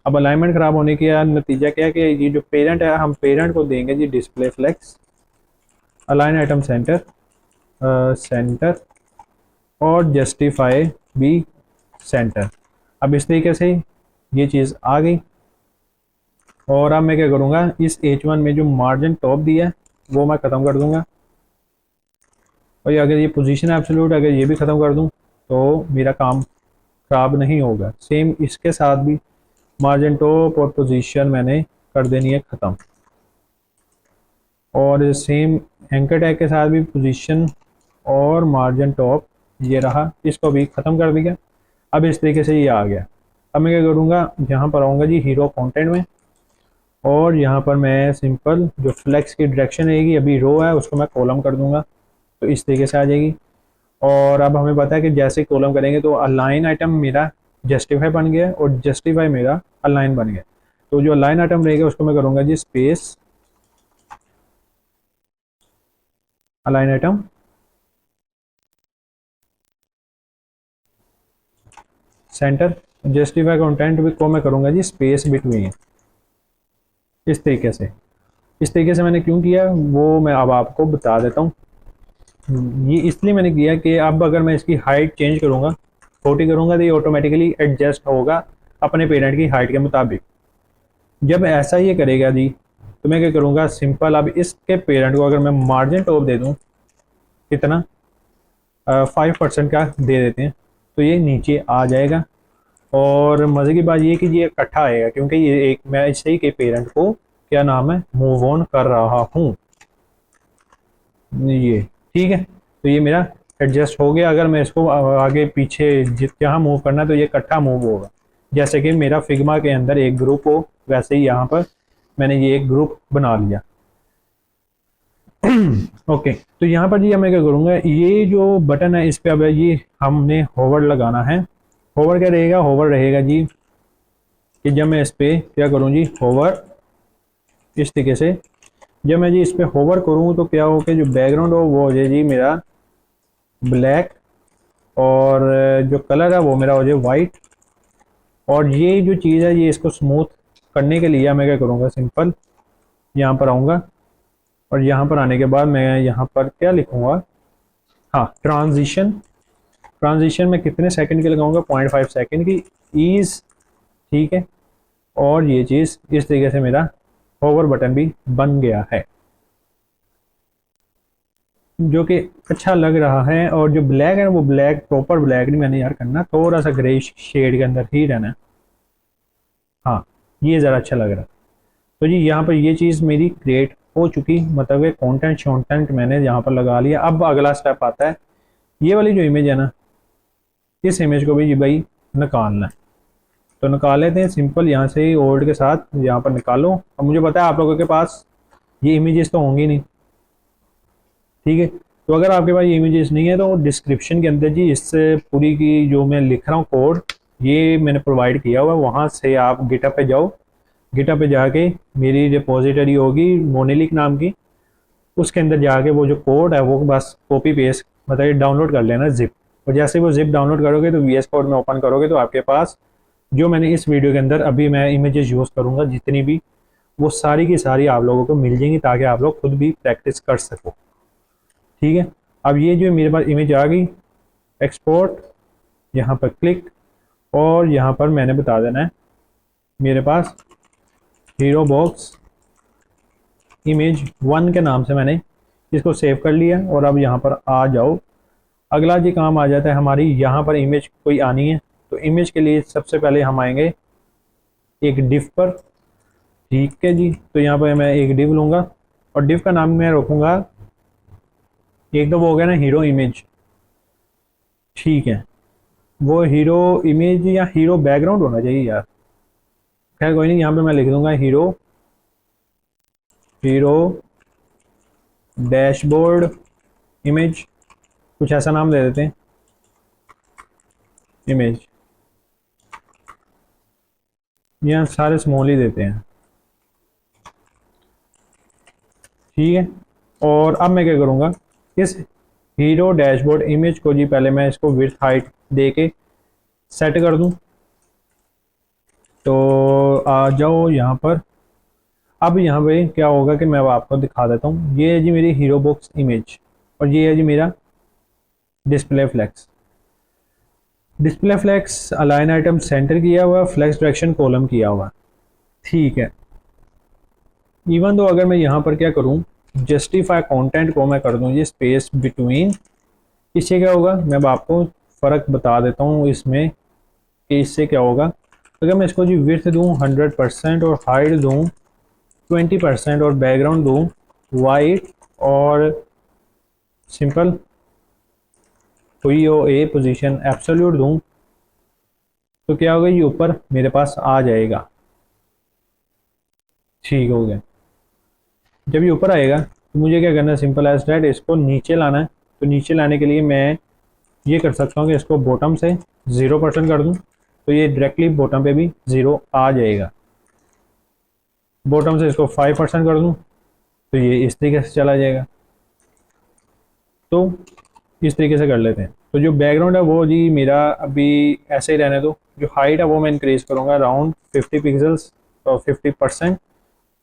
अब अलाइनमेंट ख़राब होने का नतीजा क्या है कि ये जो पेरेंट है, हम पेरेंट को देंगे जी display flex align item center center और जस्टिफाई बी सेंटर। अब इस तरीके से ये चीज़ आ गई, और अब मैं क्या करूँगा, इस H1 में जो मार्जिन टॉप दिया है वो मैं ख़त्म कर दूँगा, और ये अगर ये पोजीशन एब्सोल्यूट अगर ये भी ख़त्म कर दूँ तो मेरा काम ख़राब नहीं होगा। सेम इसके साथ भी मार्जिन टॉप और पोजीशन मैंने कर देनी है ख़त्म, और सेम एंकर टैग के साथ भी पोजीशन और मार्जिन टॉप ये रहा, इसको भी ख़त्म कर दिया। अब इस तरीके से ये आ गया। अब मैं क्या करूँगा, यहाँ पर आऊँगा जी हीरो कंटेंट में, और यहाँ पर मैं सिंपल जो फ्लेक्स की डायरेक्शन रहेगी, अभी रो है उसको मैं कॉलम कर दूँगा, तो इस तरीके से आ जाएगी। और अब हमें पता है कि जैसे कॉलम करेंगे तो अलाइन आइटम मेरा जस्टिफाई बन गया और जस्टिफाई मेरा अलाइन बन गया। तो जो अलाइन आइटम रहेगा उसको मैं करूँगा जी space align item center, justify content को मैं करूँगा जी स्पेस बिटवीन। इस तरीके से मैंने क्यों किया वो मैं अब आपको बता देता हूँ। ये इसलिए मैंने किया कि अब अगर मैं इसकी हाइट चेंज करूँगा, 40 करूँगा, तो ये ऑटोमेटिकली एडजस्ट होगा अपने पेरेंट की हाइट के मुताबिक। जब ऐसा ये करेगा जी तो मैं क्या करूँगा, सिंपल अब इसके पेरेंट को अगर मैं मार्जिन टॉप दे दूँ कितना 5% का दे देते हैं, तो ये नीचे आ जाएगा। और मज़े की बात ये कि ये इकट्ठा आएगा क्योंकि ये एक मैं इससे ही के पेरेंट को क्या नाम है मूव ऑन कर रहा हूँ, ये ठीक है। तो ये मेरा एडजस्ट हो गया। अगर मैं इसको आगे पीछे जहाँ मूव करना है तो ये इकट्ठा मूव होगा, जैसे कि मेरा फिग्मा के अंदर एक ग्रुप हो, वैसे ही यहाँ पर मैंने ये एक ग्रुप बना लिया। ओके तो यहाँ पर जी मैं क्या करूँगा, ये जो बटन है इस पर अब ये हमने होवर लगाना है। होवर क्या रहेगा, होवर रहेगा जी कि जब मैं इस पर क्या करूँ जी होवर, इस तरीके से जब मैं जी इस पर होवर करूँ तो क्या हो कि जो बैकग्राउंड हो वो हो जाए जी मेरा ब्लैक, और जो कलर है वो मेरा हो जाए वाइट। और ये जो चीज़ है ये इसको स्मूथ करने के लिए मैं क्या करूँगा, सिंपल यहाँ पर आऊँगा, और यहाँ पर आने के बाद मैं यहाँ पर क्या लिखूँगा, हाँ ट्रांजिशन। ट्रांजिशन में कितने सेकंड की लगाऊंगा, 0.5 सेकंड की ईज, ठीक है। और ये चीज़ इस तरीके से मेरा होवर बटन भी बन गया है जो कि अच्छा लग रहा है। और जो ब्लैक है वो ब्लैक प्रॉपर ब्लैक नहीं मैंने यार करना, थोड़ा सा ग्रे शेड के अंदर ही रहना है। हाँ ये ज़रा अच्छा लग रहा है। तो जी यहाँ पर ये चीज़ मेरी क्रिएट हो चुकी, मतलब कंटेंट शॉन्टेंट मैंने यहाँ पर लगा लिया। अब अगला स्टेप आता है, ये वाली जो इमेज है ना, इस इमेज को भी जी भाई निकालना है। तो निकाल लेते हैं सिंपल यहाँ से ही ओल्ड के साथ यहाँ पर निकालो। अब मुझे पता है आप लोगों के पास ये इमेजेस तो होंगी नहीं, ठीक है। तो अगर आपके पास ये इमेजेस नहीं है तो डिस्क्रिप्शन के अंदर जी इससे पूरी की जो मैं लिख रहा हूँ कोड ये मैंने प्रोवाइड किया हुआ है, वहाँ से आप गिटअप पे जाओ, गिटअप पे जाके मेरी रिपोजिटरी होगी मोनेलिक नाम की, उसके अंदर जाके वो जो कोड है वो बस कॉपी पेस्ट मतलब डाउनलोड कर लेना जिप। और जैसे वो जिप डाउनलोड करोगे तो वी एस कोड में ओपन करोगे तो आपके पास जो मैंने इस वीडियो के अंदर अभी मैं इमेजेस यूज़ करूँगा जितनी भी, वो सारी की सारी आप लोगों को मिल जाएंगी ताकि आप लोग खुद भी प्रैक्टिस कर सको। ठीक है, अब ये जो मेरे पास इमेज आ गई, एक्सपोर्ट, यहाँ पर क्लिक, और यहाँ पर मैंने बता देना है मेरे पास हीरो बॉक्स इमेज 1 के नाम से मैंने इसको सेव कर लिया। और अब यहाँ पर आ जाओ, अगला जी काम आ जाता है हमारी, यहाँ पर इमेज कोई आनी है तो इमेज के लिए सबसे पहले हम आएंगे एक डिव पर। ठीक है जी, तो यहाँ पर मैं एक डिव लूँगा और डिव का नाम मैं रखूँगा, एक तो वो हो गया ना हीरो इमेज। ठीक है, वो हीरो इमेज या हीरो बैकग्राउंड होना चाहिए यार, खैर कोई नहीं, यहाँ पे मैं लिख दूंगा हीरो हीरो डैशबोर्ड इमेज, कुछ ऐसा नाम दे देते हैं इमेज, यहाँ सारे स्मॉल ही देते हैं। ठीक है, और अब मैं क्या करूँगा, इस हीरो डैशबोर्ड इमेज को जी पहले मैं इसको विड्थ हाइट दे के सेट कर दूँ। तो आ जाओ यहाँ पर, अब यहाँ पे क्या होगा कि मैं अब आपको दिखा देता हूँ। ये है जी मेरी हीरो बॉक्स इमेज और ये है जी मेरा display flex. Display flex align item center किया हुआ, फ्लेक्स डायरेक्शन कॉलम किया हुआ। ठीक है, इवन तो अगर मैं यहाँ पर क्या करूँ, जस्टिफाई कंटेंट को मैं कर दूँ ये स्पेस बिटवीन, इससे क्या होगा मैं अब आपको फ़र्क बता देता हूँ इसमें कि इससे क्या होगा। अगर मैं इसको जी विड्थ दूँ 100% और हाइट दूँ 20% और बैकग्राउंड दूँ वाइट और सिंपल ए पोजीशन एब्सोल्यूट दूँ, तो क्या होगा ये ऊपर मेरे पास आ जाएगा। ठीक हो गया, जब ये ऊपर आएगा तो मुझे क्या करना है, सिंपल एज डैट इसको नीचे लाना है। तो नीचे लाने के लिए मैं ये कर सकता हूँ कि इसको बॉटम से 0% कर दूँ तो ये डायरेक्टली बॉटम पे भी 0 आ जाएगा। बॉटम से इसको 5% कर दूँ तो ये इस तरीके से चला जाएगा। तो इस तरीके से कर लेते हैं। तो जो बैकग्राउंड है वो जी मेरा अभी ऐसे ही रहने दो। जो हाइट है वो मैं इंक्रीज करूँगा अराउंड 50 पिक्सल्स और 50%।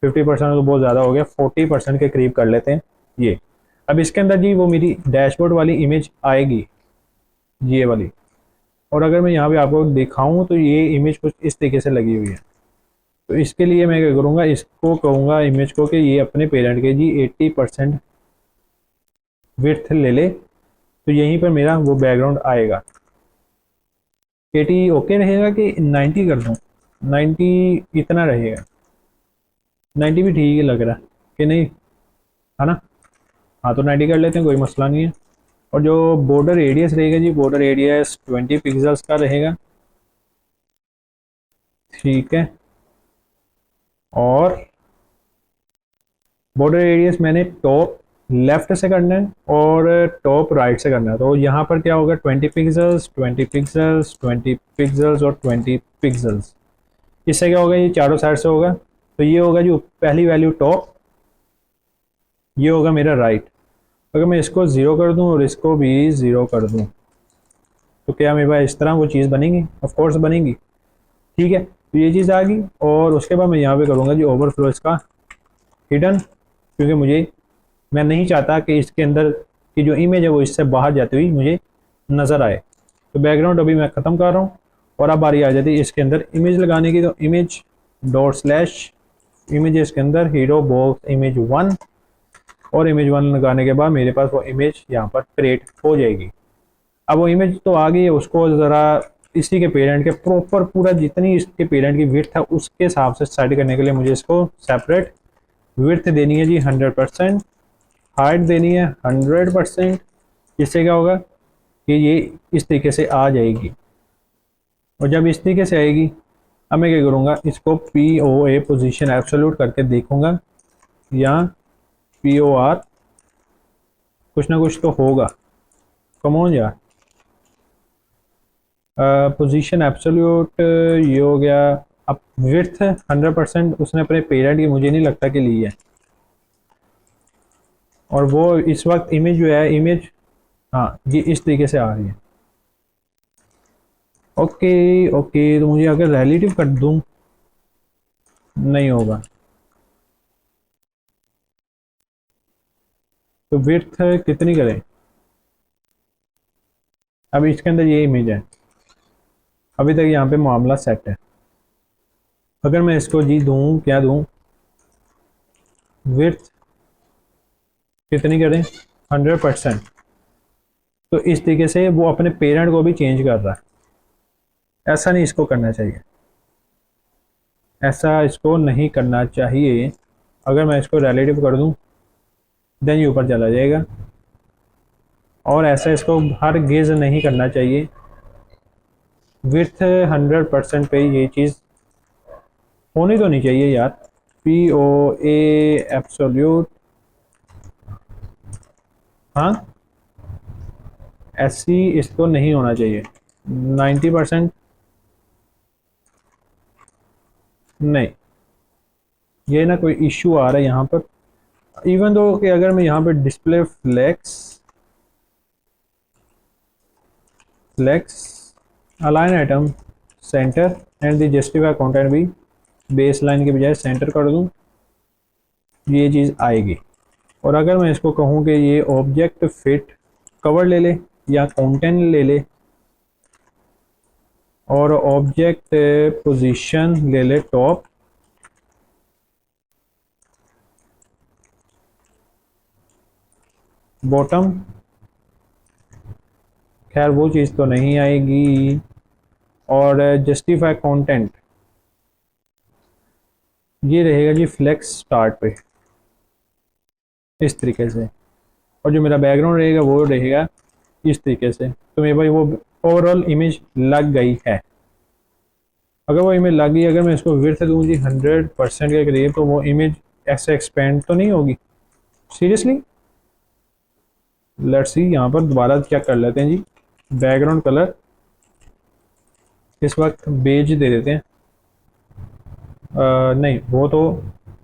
50% तो बहुत ज़्यादा हो गया, 40% के करीब कर लेते हैं ये। अब इसके अंदर जी वो मेरी डैशबोर्ड वाली इमेज आएगी, ये वाली। और अगर मैं यहाँ पे आपको दिखाऊं तो ये इमेज कुछ इस तरीके से लगी हुई है। तो इसके लिए मैं क्या करूँगा, इसको कहूँगा इमेज को कि ये अपने पेरेंट के जी 80% विड्थ ले ले, तो यहीं पर मेरा वो बैकग्राउंड आएगा। 80 ओके रहेगा कि 90 कर दूँ? 90 इतना रहेगा, 90 भी ठीक ही लग रहा है कि नहीं, है ना? हाँ तो 90 कर लेते हैं, कोई मसला नहीं है। और जो बॉर्डर रेडियस रहेगा जी, बॉर्डर रेडियस 20 पिक्सल्स का रहेगा। ठीक है, और बॉर्डर रेडियस मैंने टॉप लेफ्ट से करना है और टॉप राइट से करना है। तो यहाँ पर क्या होगा, 20 पिक्सल्स 20 पिक्सल्स 20 पिक्सल्स और 20 पिक्सल्स। इससे क्या होगा, ये चारों साइड से होगा। तो ये होगा जो पहली वैल्यू टॉप, ये होगा मेरा राइट। अगर मैं इसको 0 कर दूं और इसको भी 0 कर दूं तो क्या मेरे पास इस तरह वो चीज़ बनेगी? ऑफ कोर्स बनेगी। ठीक है, तो ये चीज़ आ गई। और उसके बाद मैं यहाँ पे करूँगा जी ओवरफ्लो इसका हिडन, क्योंकि मैं नहीं चाहता कि इसके अंदर की जो इमेज है वो इससे बाहर जाती हुई मुझे नज़र आए। तो बैकग्राउंड अभी मैं ख़त्म कर रहा हूँ और अब बारी आ जाती है इसके अंदर इमेज लगाने की। तो इमेज डॉट स्लैश इमेज के अंदर हीरो बॉक्स इमेज 1, और इमेज 1 लगाने के बाद मेरे पास वो इमेज यहाँ पर क्रिएट हो जाएगी। अब वो इमेज तो आ गई है, उसको ज़रा इसी के पेरेंट के प्रॉपर पूरा जितनी इसके पेरेंट की विड्थ है उसके हिसाब से सेट करने के लिए मुझे इसको सेपरेट विड्थ देनी है जी 100%, हाइट देनी है 100%। जिससे क्या होगा कि ये इस तरीके से आ जाएगी। और जब इस तरीके से आएगी, अब मैं क्या करूँगा, इसको POA पोजीशन एब्सोल्यूट करके देखूँगा, या POR कुछ ना कुछ तो होगा। कम ऑन यार, पोजीशन एब्सोल्यूट ये हो गया। अब विड्थ 100% उसने अपने पेरेंट की मुझे नहीं लगता कि ली है। और वो इस वक्त इमेज जो है, इमेज हाँ ये इस तरीके से आ रही है। ओके ओके, तो मुझे अगर रिलेटिव कर दूं नहीं होगा, तो विड्थ कितनी करें? अब इसके अंदर ये इमेज है, अभी तक यहाँ पे मामला सेट है। अगर मैं इसको जी दूं, क्या दूं, विड्थ कितनी करें, 100%। तो इस तरीके से वो अपने पेरेंट को भी चेंज कर रहा है। ऐसा नहीं इसको करना चाहिए, ऐसा इसको नहीं करना चाहिए। अगर मैं इसको रिलेटिव कर दूं देन ये ऊपर चला जाएगा, और ऐसा इसको हर गेज नहीं करना चाहिए। विथ 100% पे ये चीज़ होनी तो नहीं चाहिए यार। पी ओ ए एब्सोल्यूट, हाँ ऐसी इसको नहीं होना चाहिए। 90% नहीं, ये ना कोई इशू आ रहा है यहाँ पर। इवन दो कि अगर मैं यहाँ पर display flex align item center and the justify content भी बेस लाइन के बजाय सेंटर कर दूँ, ये चीज़ आएगी। और अगर मैं इसको कहूँ कि ये ऑब्जेक्ट फिट कवर ले ले या कंटेंट ले ले, और ऑब्जेक्ट पोजीशन ले ले टॉप, बॉटम, खैर वो चीज़ तो नहीं आएगी। और जस्टिफाई कंटेंट ये रहेगा जी फ्लेक्स स्टार्ट पे, इस तरीके से। और जो मेरा बैकग्राउंड रहेगा वो रहेगा इस तरीके से। तो मेरे भाई वो ओवरऑल इमेज लग गई है। अगर वो इमेज लग गई, अगर मैं इसको विड्थ दूँ जी 100% के करीब, तो वो इमेज ऐसे एक्सपेंड तो नहीं होगी सीरियसली। लेट्स सी, यहाँ पर दोबारा चेक कर लेते हैं जी। बैकग्राउंड कलर इस वक्त बेज दे देते हैं। नहीं वो तो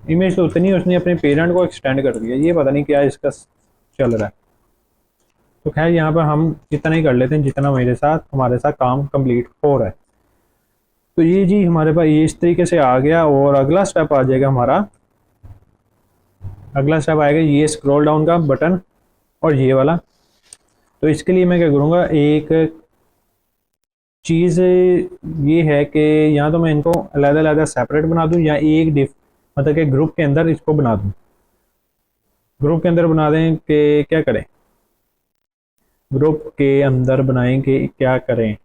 इमेज तो उतनी है, उसने अपने पेरेंट को एक्सटेंड कर दिया, ये पता नहीं क्या इसका चल रहा है। तो खैर यहाँ पर हम इतना ही कर लेते हैं जितना हमारे साथ काम कंप्लीट हो रहा है। तो ये जी हमारे पास ये इस तरीके से आ गया। और अगला स्टेप आ जाएगा हमारा, अगला स्टेप आएगा ये स्क्रॉल डाउन का बटन और ये वाला। तो इसके लिए मैं क्या करूँगा, एक चीज़ ये है कि या तो मैं इनको अलग-अलग सेपरेट बना दूं, या एक डिफ मतलब कि ग्रुप के अंदर इसको बना दूं। ग्रुप के अंदर बना दें कि क्या करें, ग्रुप के अंदर बनाएं कि क्या करें।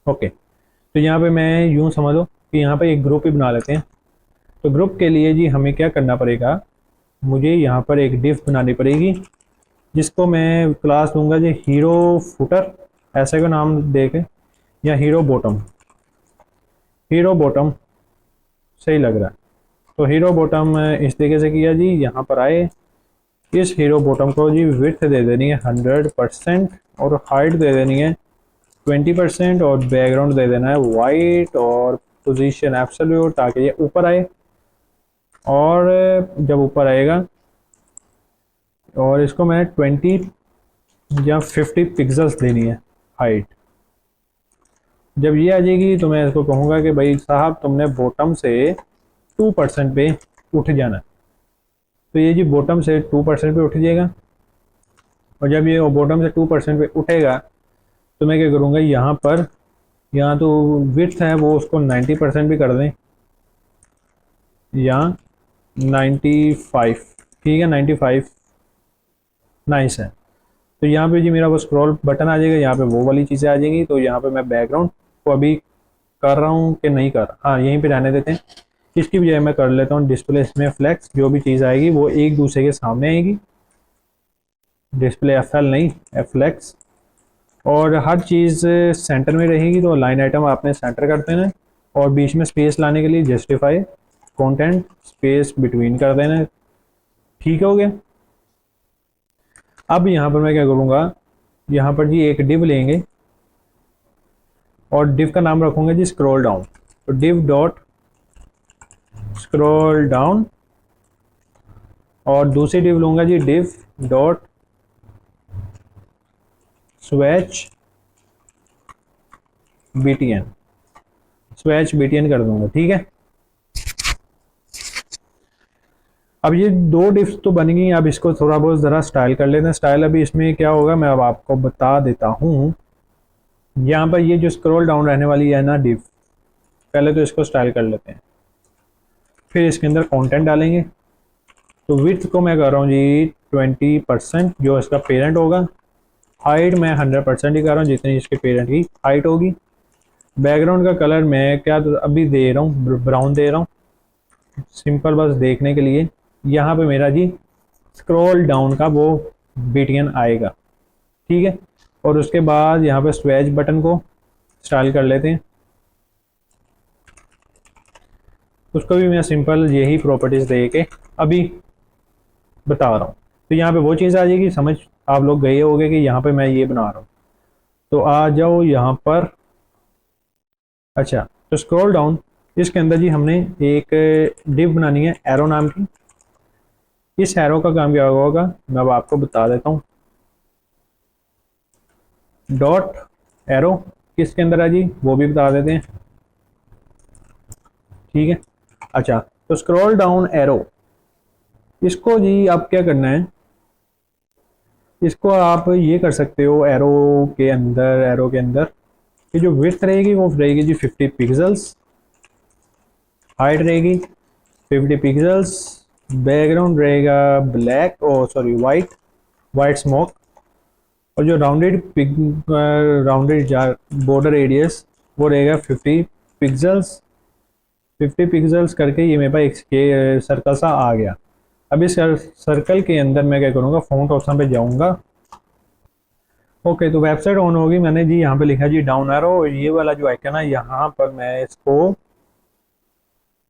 ओके, तो यहाँ पे मैं यूँ समझ लो कि यहाँ पे एक ग्रुप ही बना लेते हैं। तो ग्रुप के लिए जी हमें क्या करना पड़ेगा, मुझे यहाँ पर एक डिफ बनानी पड़ेगी, जिसको मैं क्लास दूंगा जी हीरो फुटर, ऐसे का नाम दे के, या हीरो बॉटम। हीरो बॉटम सही लग रहा है। तो हीरो बॉटम इस तरीके से किया जी। यहाँ पर आए, इस हीरो बॉटम को जी विड्थ दे देनी है 100%, और हाइट दे देनी है 20%, और बैकग्राउंड दे देना है वाइट, और पोजीशन एब्सोल्यूट, ताकि ये ऊपर आए। और जब ऊपर आएगा, और इसको मैं 20 या 50 पिक्सल्स देनी है हाइट। जब ये आ जाएगी तो मैं इसको कहूँगा कि भाई साहब तुमने बॉटम से 2% पे उठ जाना। तो ये जी बॉटम से 2% पे उठ जाएगा। और जब ये बॉटम से 2% पे उठेगा, तो मैं क्या करूँगा, यहाँ पर, यहाँ तो विड्थ है वो उसको 90% भी कर दें, या 95, ठीक है 95 नाइस है। तो यहाँ पे जी मेरा वो स्क्रॉल बटन आ जाएगा, यहाँ पे वो वाली चीज़ें आ जाएंगी। तो यहाँ पे मैं बैकग्राउंड को अभी कर रहा हूँ कि नहीं कर रहा, हाँ यहीं पे रहने देते हैं। इसकी बजाय मैं कर लेता हूँ डिस्प्ले इसमें फ्लेक्स। जो भी चीज़ आएगी वो एक दूसरे के सामने आएगी, डिस्प्ले एफ एल नहीं फ्लेक्स। और हर चीज़ सेंटर में रहेगी। तो लाइन आइटम आपने सेंटर कर देना है, और बीच में स्पेस लाने के लिए जस्टिफाई कंटेंट स्पेस बिटवीन कर देना है। ठीक हो गया। अब यहाँ पर मैं क्या करूँगा, यहाँ पर जी एक डिव लेंगे, और डिव का नाम रखूँगा जी स्क्रॉल डाउन। तो डिव डॉट स्क्रॉल डाउन, और दूसरी डिव लूँगा जी div dot swatch btn, swatch btn कर दूंगा। ठीक है, अब ये दो डिव्स तो बन गई। अब इसको थोड़ा बहुत ज़रा स्टाइल कर लेते हैं। स्टाइल अभी इसमें क्या होगा मैं अब आपको बता देता हूँ। यहाँ पर ये जो स्क्रॉल डाउन रहने वाली है ना डिव, पहले तो इसको स्टाइल कर लेते हैं, फिर इसके अंदर कंटेंट डालेंगे। तो विड्थ को मैं कर रहा हूँ जी 20%, जो इसका पेरेंट होगा। हाइट मैं 100% ही कर रहा हूँ, जितनी इसके पेरेंट की हाइट होगी। बैकग्राउंड का कलर मैं क्या अभी दे रहा हूँ, ब्राउन दे रहा हूँ, सिंपल बस देखने के लिए। यहाँ पे मेरा जी स्क्रॉल डाउन का वो बीटीएन आएगा। ठीक है, और उसके बाद यहाँ पे स्वेच बटन को स्टाइल कर लेते हैं। उसको भी मैं सिंपल यही प्रॉपर्टीज़ दे के अभी बता रहा हूँ। तो यहाँ पे वो चीज़ आ जाएगी, समझ आप लोग गए होंगे कि यहाँ पे मैं ये बना रहा हूँ। तो आ जाओ यहाँ पर। अच्छा, तो स्क्रॉल डाउन, इसके अंदर जी हमने एक डिव बनानी है एरो नाम की। इस एरो का काम क्या होगा मैं अब आपको बता देता हूँ। डॉट एरो किसके अंदर है जी वो भी बता देते हैं। ठीक है, अच्छा, तो स्क्रॉल डाउन एरो, इसको जी आप क्या करना है, इसको आप ये कर सकते हो एरो के अंदर ये जो विड्थ रहेगी वो रहेगी जी 50 पिक्सल्स, हाइट रहेगी 50 पिक्सल्स, बैकग्राउंड रहेगा ब्लैक और सॉरी वाइट स्मोक, और जो राउंडेड बॉर्डर एरियस वो रहेगा 50 पिक्सल्स। 50 पिक्सल्स करके ये मेरे पास एक सर्कल सा आ गया। अब इस सर्कल के अंदर मैं क्या करूँगा, फ़ॉन्ट ऑप्शन पे जाऊँगा। ओके, तो वेबसाइट ऑन होगी। मैंने जी यहाँ पे लिखा जी डाउन एरो, ये वाला जो आइकन है यहाँ पर मैं इसको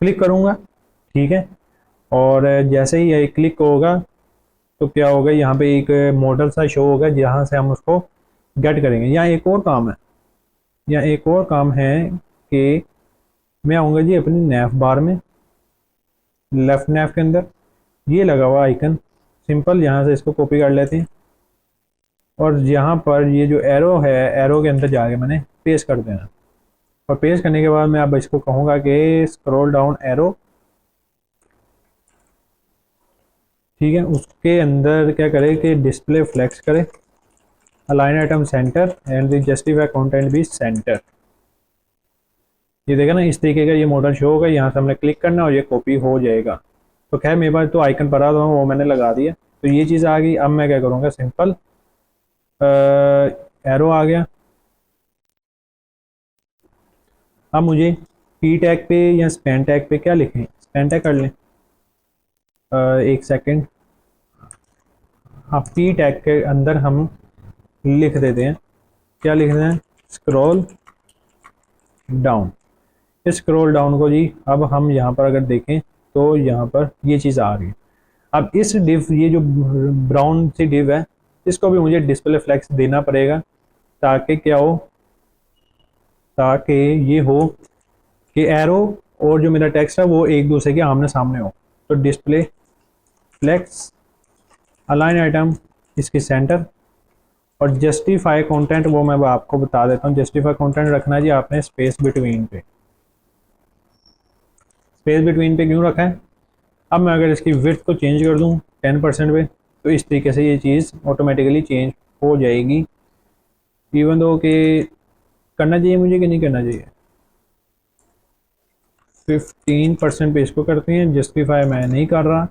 क्लिक करूँगा। ठीक है, और जैसे ही ये क्लिक होगा तो क्या होगा, यहाँ पे एक मॉडल सा शो होगा जहाँ से हम उसको गेट करेंगे। यहाँ एक और काम है, यहाँ एक और काम है कि मैं आऊँगा जी अपनी नैफ बार में, लेफ्ट नैफ के अंदर ये लगा हुआ आइकन, सिंपल यहाँ से इसको कॉपी कर लेते हैं और यहाँ पर ये जो एरो है एरो के अंदर जाके मैंने पेस्ट कर देना। और पेस्ट करने के बाद मैं अब इसको कहूँगा कि स्क्रॉल डाउन एरो। ठीक है, उसके अंदर क्या करे कि डिस्प्ले फ्लेक्स करे, align item center and the justify content भी सेंटर। ये देखा ना, इस तरीके का ये मॉडल शो होगा। यहाँ से हमने क्लिक करना और ये कॉपी हो जाएगा। तो खैर मेरे पास तो आइकन पड़ा था वो मैंने लगा दिया, तो ये चीज़ आ गई। अब मैं क्या करूँगा, सिंपल एरो आ गया। अब मुझे पी टैग पे या स्पैन टैग पे क्या लिखें, स्पैन टैग कर लें। एक सेकेंड, हाँ, पी टैग के अंदर हम लिख देते हैं, क्या लिख रहे हैं, स्क्रॉल डाउन। इस स्क्रॉल डाउन को जी अब हम यहाँ पर अगर देखें तो यहाँ पर ये चीज़ आ रही है। अब इस डिव, ये जो ब्राउन सी डिव है, इसको भी मुझे डिस्प्ले फ्लेक्स देना पड़ेगा ताकि क्या हो, ताकि ये हो कि एरो और जो मेरा टेक्स्ट है वो एक दूसरे के आमने सामने हो। तो डिस्प्ले फ्लेक्स, अलाइन आइटम इसकी सेंटर, और जस्टिफाई कंटेंट वो मैं आपको बता देता हूँ। जस्टिफाई कंटेंट रखना जी आपने स्पेस बिटवीन पे। स्पेस बिटवीन पे क्यों रखा है, अब मैं अगर इसकी विड्थ को चेंज कर दूँ 10% पे तो इस तरीके से ये चीज़ ऑटोमेटिकली चेंज हो जाएगी। इवन दो कि करना चाहिए मुझे कि नहीं करना चाहिए, 15% पे इसको करते हैं। जस्टिफाई मैं नहीं कर रहा,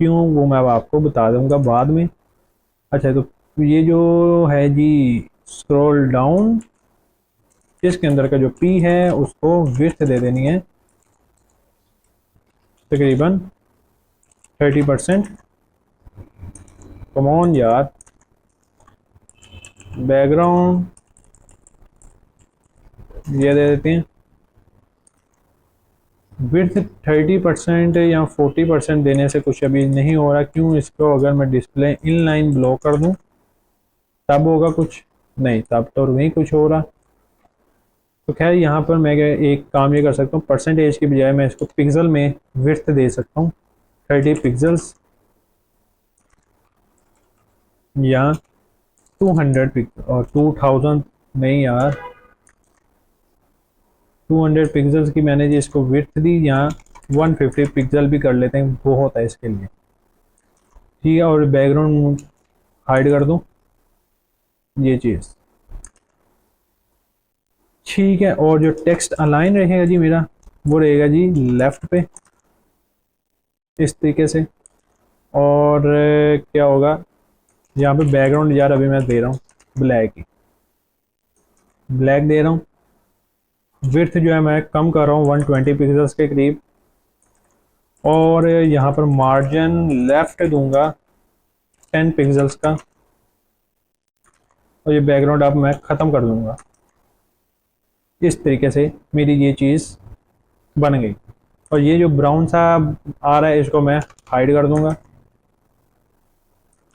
क्यों वो मैं अब आपको बता दूंगा बाद में। अच्छा, तो ये जो है जी स्क्रॉल डाउन, इसके अंदर का जो पी है उसको विड्थ दे देनी है तकरीबन 30%। कम ऑन यार, बैकग्राउंड ये दे देते हैं विड्थ 30% या 40% देने से कुछ अभी नहीं हो रहा। क्यों, इसको अगर मैं डिस्प्ले इनलाइन ब्लॉक कर दूं तब होगा कुछ, नहीं तब तो नहीं कुछ हो रहा। तो खैर यहाँ पर मैं एक काम ये कर सकता हूँ, परसेंटेज की बजाय मैं इसको पिक्सल में विड्थ दे सकता हूँ 30 पिक्सल्स। यहाँ 200 पिक्सल और 2000 नहीं यार, 200 पिक्सल्स की मैंने जी इसको विड्थ दी। यहाँ 150 पिक्सल भी कर लेते हैं, बहुत है इसके लिए। ठीक है, और बैकग्राउंड हाइड कर दूँ ये चीज़। ठीक है, और जो टेक्स्ट अलाइन रहेगा जी मेरा, वो रहेगा जी लेफ्ट पे इस तरीके से। और क्या होगा, यहाँ पे बैकग्राउंड यार अभी मैं दे रहा हूँ ब्लैक ही, ब्लैक दे रहा हूँ। विड्थ जो है मैं कम कर रहा हूँ 120 पिक्सल्स के करीब। और यहाँ पर मार्जिन लेफ्ट दूंगा 10 पिक्सल्स का। और ये बैकग्राउंड अब मैं ख़त्म कर दूंगा। इस तरीके से मेरी ये चीज़ बन गई। और ये जो ब्राउन सा आ रहा है इसको मैं हाइड कर दूंगा।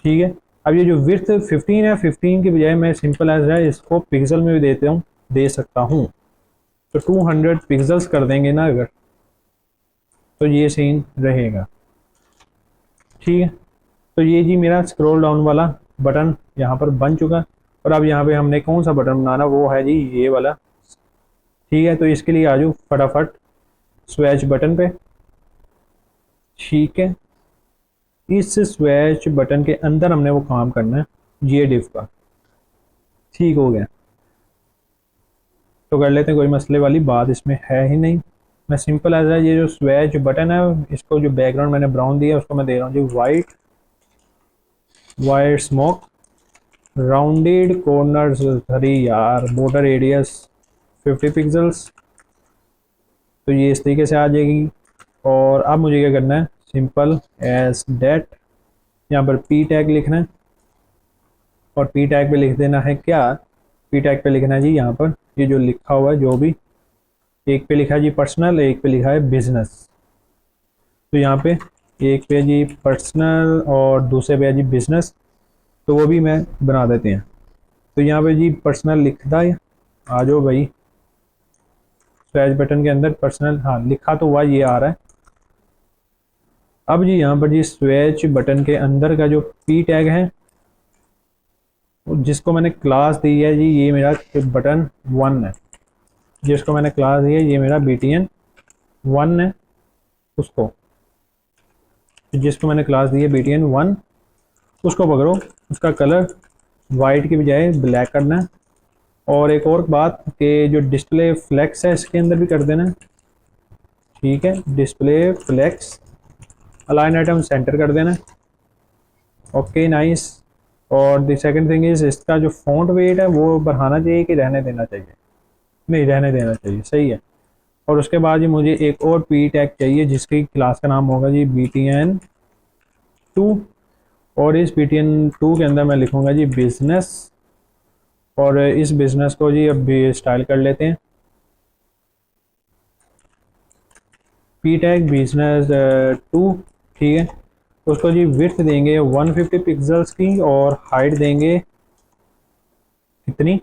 ठीक है, अब ये जो विड्थ 15 है, 15 की बजाय मैं सिंपल एज है इसको पिक्सल में भी देता हूँ, दे सकता हूँ। तो 200 पिक्सल्स कर देंगे ना अगर, तो ये सीन रहेगा। ठीक है, तो ये जी मेरा स्क्रॉल डाउन वाला बटन यहाँ पर बन चुका। और अब यहाँ पे हमने कौन सा बटन बनाना, वो है जी ये वाला। ठीक है, तो इसके लिए आ जाओ फटाफट स्वैच बटन पे। ठीक है, इस स्वैच बटन के अंदर हमने वो काम करना है ये डिफ का। ठीक हो गया, तो कर लेते हैं, कोई मसले वाली बात इसमें है ही नहीं। मैं सिंपल एज है ये जो स्वैच बटन है, इसको जो बैकग्राउंड मैंने ब्राउन दिया उसको मैं दे रहा हूँ जी white, white smoke, rounded corners 3 यार, बॉर्डर एरियस 50 पिक्सल्स। तो ये इस तरीके से आ जाएगी। और अब मुझे क्या करना है, सिंपल एज डेट, यहाँ पर पी टैग लिखना है। और पी टैग पे लिख देना है क्या, पी टैग पे लिखना है जी यहाँ पर ये जो लिखा हुआ है जो भी, एक पे लिखा है जी पर्सनल, एक पे लिखा है बिजनेस। तो यहाँ पे एक पे जी पर्सनल और दूसरे पे है जी बिजनेस, तो वो भी मैं बना देते हैं। तो यहाँ पे जी पर्सनल लिखता है, आ जाओ भाई स्वैच बटन के अंदर पर्सनल, हाँ लिखा तो हुआ ये आ रहा है। अब जी यहाँ पर जी स्वैच बटन के अंदर का जो पी टैग है जिसको मैंने क्लास दी है जी, ये मेरा बटन 1 है। जिसको मैंने क्लास दी है ये मेरा BTN 1 है। उसको, जिसको मैंने क्लास दी है BTN 1, उसको पकड़ो, उसका कलर वाइट की बजाय ब्लैक करना है। और एक और बात कि जो डिस्प्ले फ्लेक्स है इसके अंदर भी कर देना है। ठीक है, display flex align item center कर देना है। Okay nice. और द सेकंड थिंग इज इसका जो फॉन्ट वेट है वो बढ़ाना चाहिए कि रहने देना चाहिए, नहीं रहने देना चाहिए, सही है। और उसके बाद जी मुझे एक और पी टैग चाहिए जिसकी क्लास का नाम होगा जी BTN 2। और इस BTN 2 के अंदर मैं लिखूंगा जी बिजनेस। और इस बिजनेस को जी अब भी स्टाइल कर लेते हैं पी टैग बिजनेस 2। ठीक है, उसको जी विड्थ देंगे 150 पिक्सल्स की और हाइट देंगे कितनी,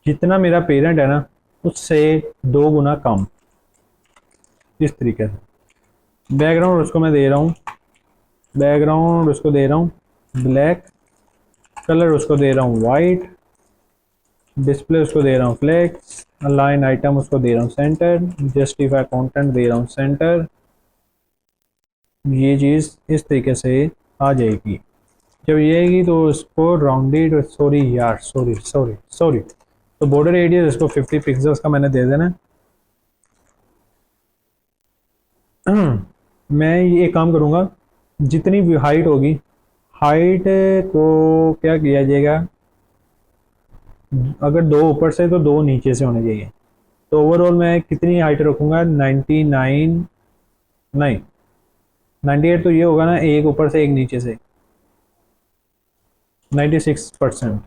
जितना मेरा पेरेंट है ना उससे 2 गुना कम। इस तरीके से बैकग्राउंड उसको मैं दे रहा हूँ, बैकग्राउंड उसको दे रहा हूँ ब्लैक, कलर उसको दे रहा हूँ वाइट, डिस्प्ले उसको दे रहा हूँ फ्लेक्स, अलाइन आइटम उसको दे रहा हूँ सेंटर, जस्टिफाई कंटेंट दे रहा हूँ सेंटर। ये चीज़ इस तरीके से आ जाएगी। जब ये आएगी तो इसको राउंडेड, सॉरी यार, सॉरी सॉरी सॉरी, तो बॉर्डर एरिया इसको 50 पिक्सल्स का मैंने दे देना है। मैं ये एक काम करूँगा, जितनी भी हाइट होगी, हाइट को क्या किया जाएगा, अगर 2 ऊपर से तो 2 नीचे से होने चाहिए। तो ओवरऑल मैं कितनी हाइट रखूँगा, 99, नहीं 98 तो ये होगा ना, एक ऊपर से एक नीचे से, 96%,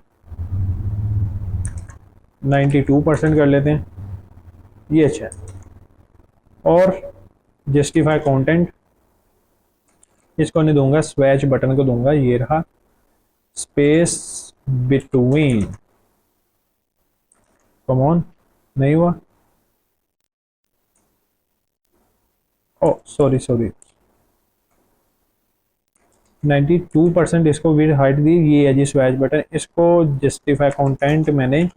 92% कर लेते हैं, ये अच्छा है। और जस्टिफाई कंटेंट, इसको नहीं दूंगा, स्वैच बटन को दूंगा, ये रहा स्पेस बिटवीन, कम ऑन, नहीं हुआ, ओ सॉरी सॉरी, 92% इसको विड्थ हाइट दी, ये है जी स्वैच बटन। इसको जस्टिफाई कंटेंट मैंने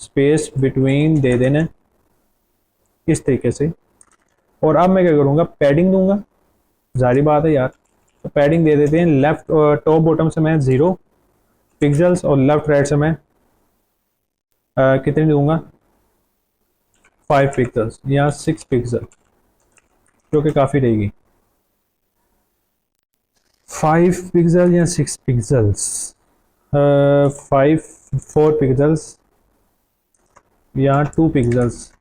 स्पेस बिटवीन दे देना इस तरीके से। और अब मैं क्या करूँगा, पैडिंग दूंगा, जारी बात है यार। तो पैडिंग दे देते हैं, लेफ्ट टॉप बॉटम से मैं 0 पिक्सल्स और लेफ्ट राइट से मैं कितनी दूंगा 5 पिक्सल्स या 6 पिक्सल, जो कि काफ़ी रहेगी। 5 पिक्सल या 6 पिक्सल्स, 4 पिक्सल्स या 2 पिक्सल्स।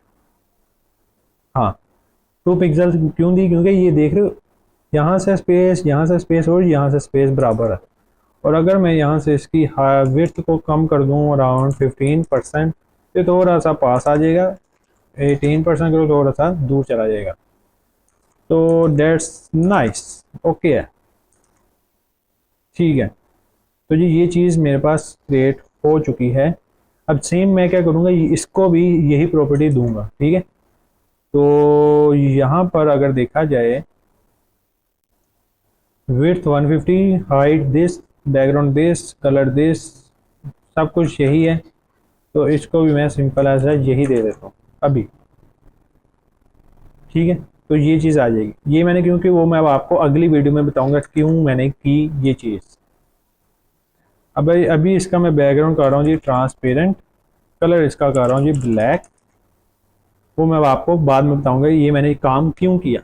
हाँ, 2 पिक्सल्स क्यों दी, क्योंकि ये देख रहे हो यहाँ से स्पेस, यहाँ से स्पेस और यहाँ से स्पेस बराबर है। और अगर मैं यहाँ से इसकी विड्थ को कम कर दूँ अराउंड 15%, तो थोड़ा सा पास आ जाएगा। 18% करो थोड़ा सा दूर चला जाएगा। तो डेट्स नाइस, ओके है, ठीक है। तो जी ये चीज़ मेरे पास क्रिएट हो चुकी है। अब सेम मैं क्या करूँगा, इसको भी यही प्रॉपर्टी दूंगा, ठीक है। तो यहाँ पर अगर देखा जाए, width 150, height this, background this, colour this, सब कुछ यही है। तो इसको भी मैं सिंपल एज है यही दे देता हूँ अभी, ठीक है। तो ये चीज़ आ जाएगी। ये मैंने क्योंकि वो मैं अब आपको अगली वीडियो में बताऊंगा क्यों मैंने की ये चीज़। अब अभी इसका मैं बैकग्राउंड कर रहा हूँ जी ट्रांसपेरेंट, कलर इसका कर रहा हूँ जी ब्लैक। वो मैं अब आपको बाद में बताऊंगा ये मैंने काम क्यों किया,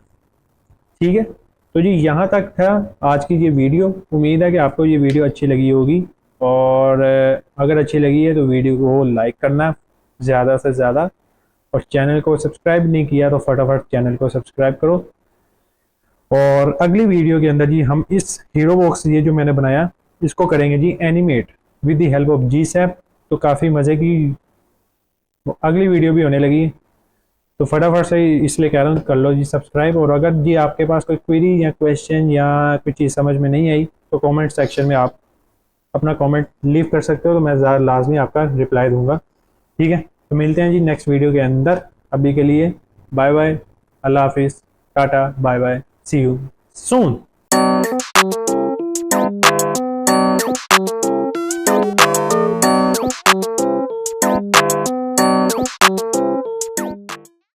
ठीक है। तो जी यहाँ तक था आज की ये वीडियो। उम्मीद है कि आपको ये वीडियो अच्छी लगी होगी, और अगर अच्छी लगी है तो वीडियो को लाइक करना ज़्यादा से ज़्यादा, और चैनल को सब्सक्राइब नहीं किया तो फटाफट चैनल को सब्सक्राइब करो। और अगली वीडियो के अंदर जी हम इस हीरो बॉक्स ये जो मैंने बनाया इसको करेंगे जी animate with the help of GSAP। तो काफ़ी मज़े की अगली वीडियो भी होने लगी। तो फटाफट से इसलिए कह रहा हूँ कर लो जी सब्सक्राइब। और अगर जी आपके पास कोई क्वेरी या क्वेश्चन या कोई चीज़ समझ में नहीं आई तो कमेंट सेक्शन में आप अपना कमेंट लीव कर सकते हो, तो मैं लाजमी आपका रिप्लाई दूंगा, ठीक है। तो मिलते हैं जी नेक्स्ट वीडियो के अंदर। अभी के लिए बाय बाय, अल्लाह हाफिज़, tata bye bye, see you soon.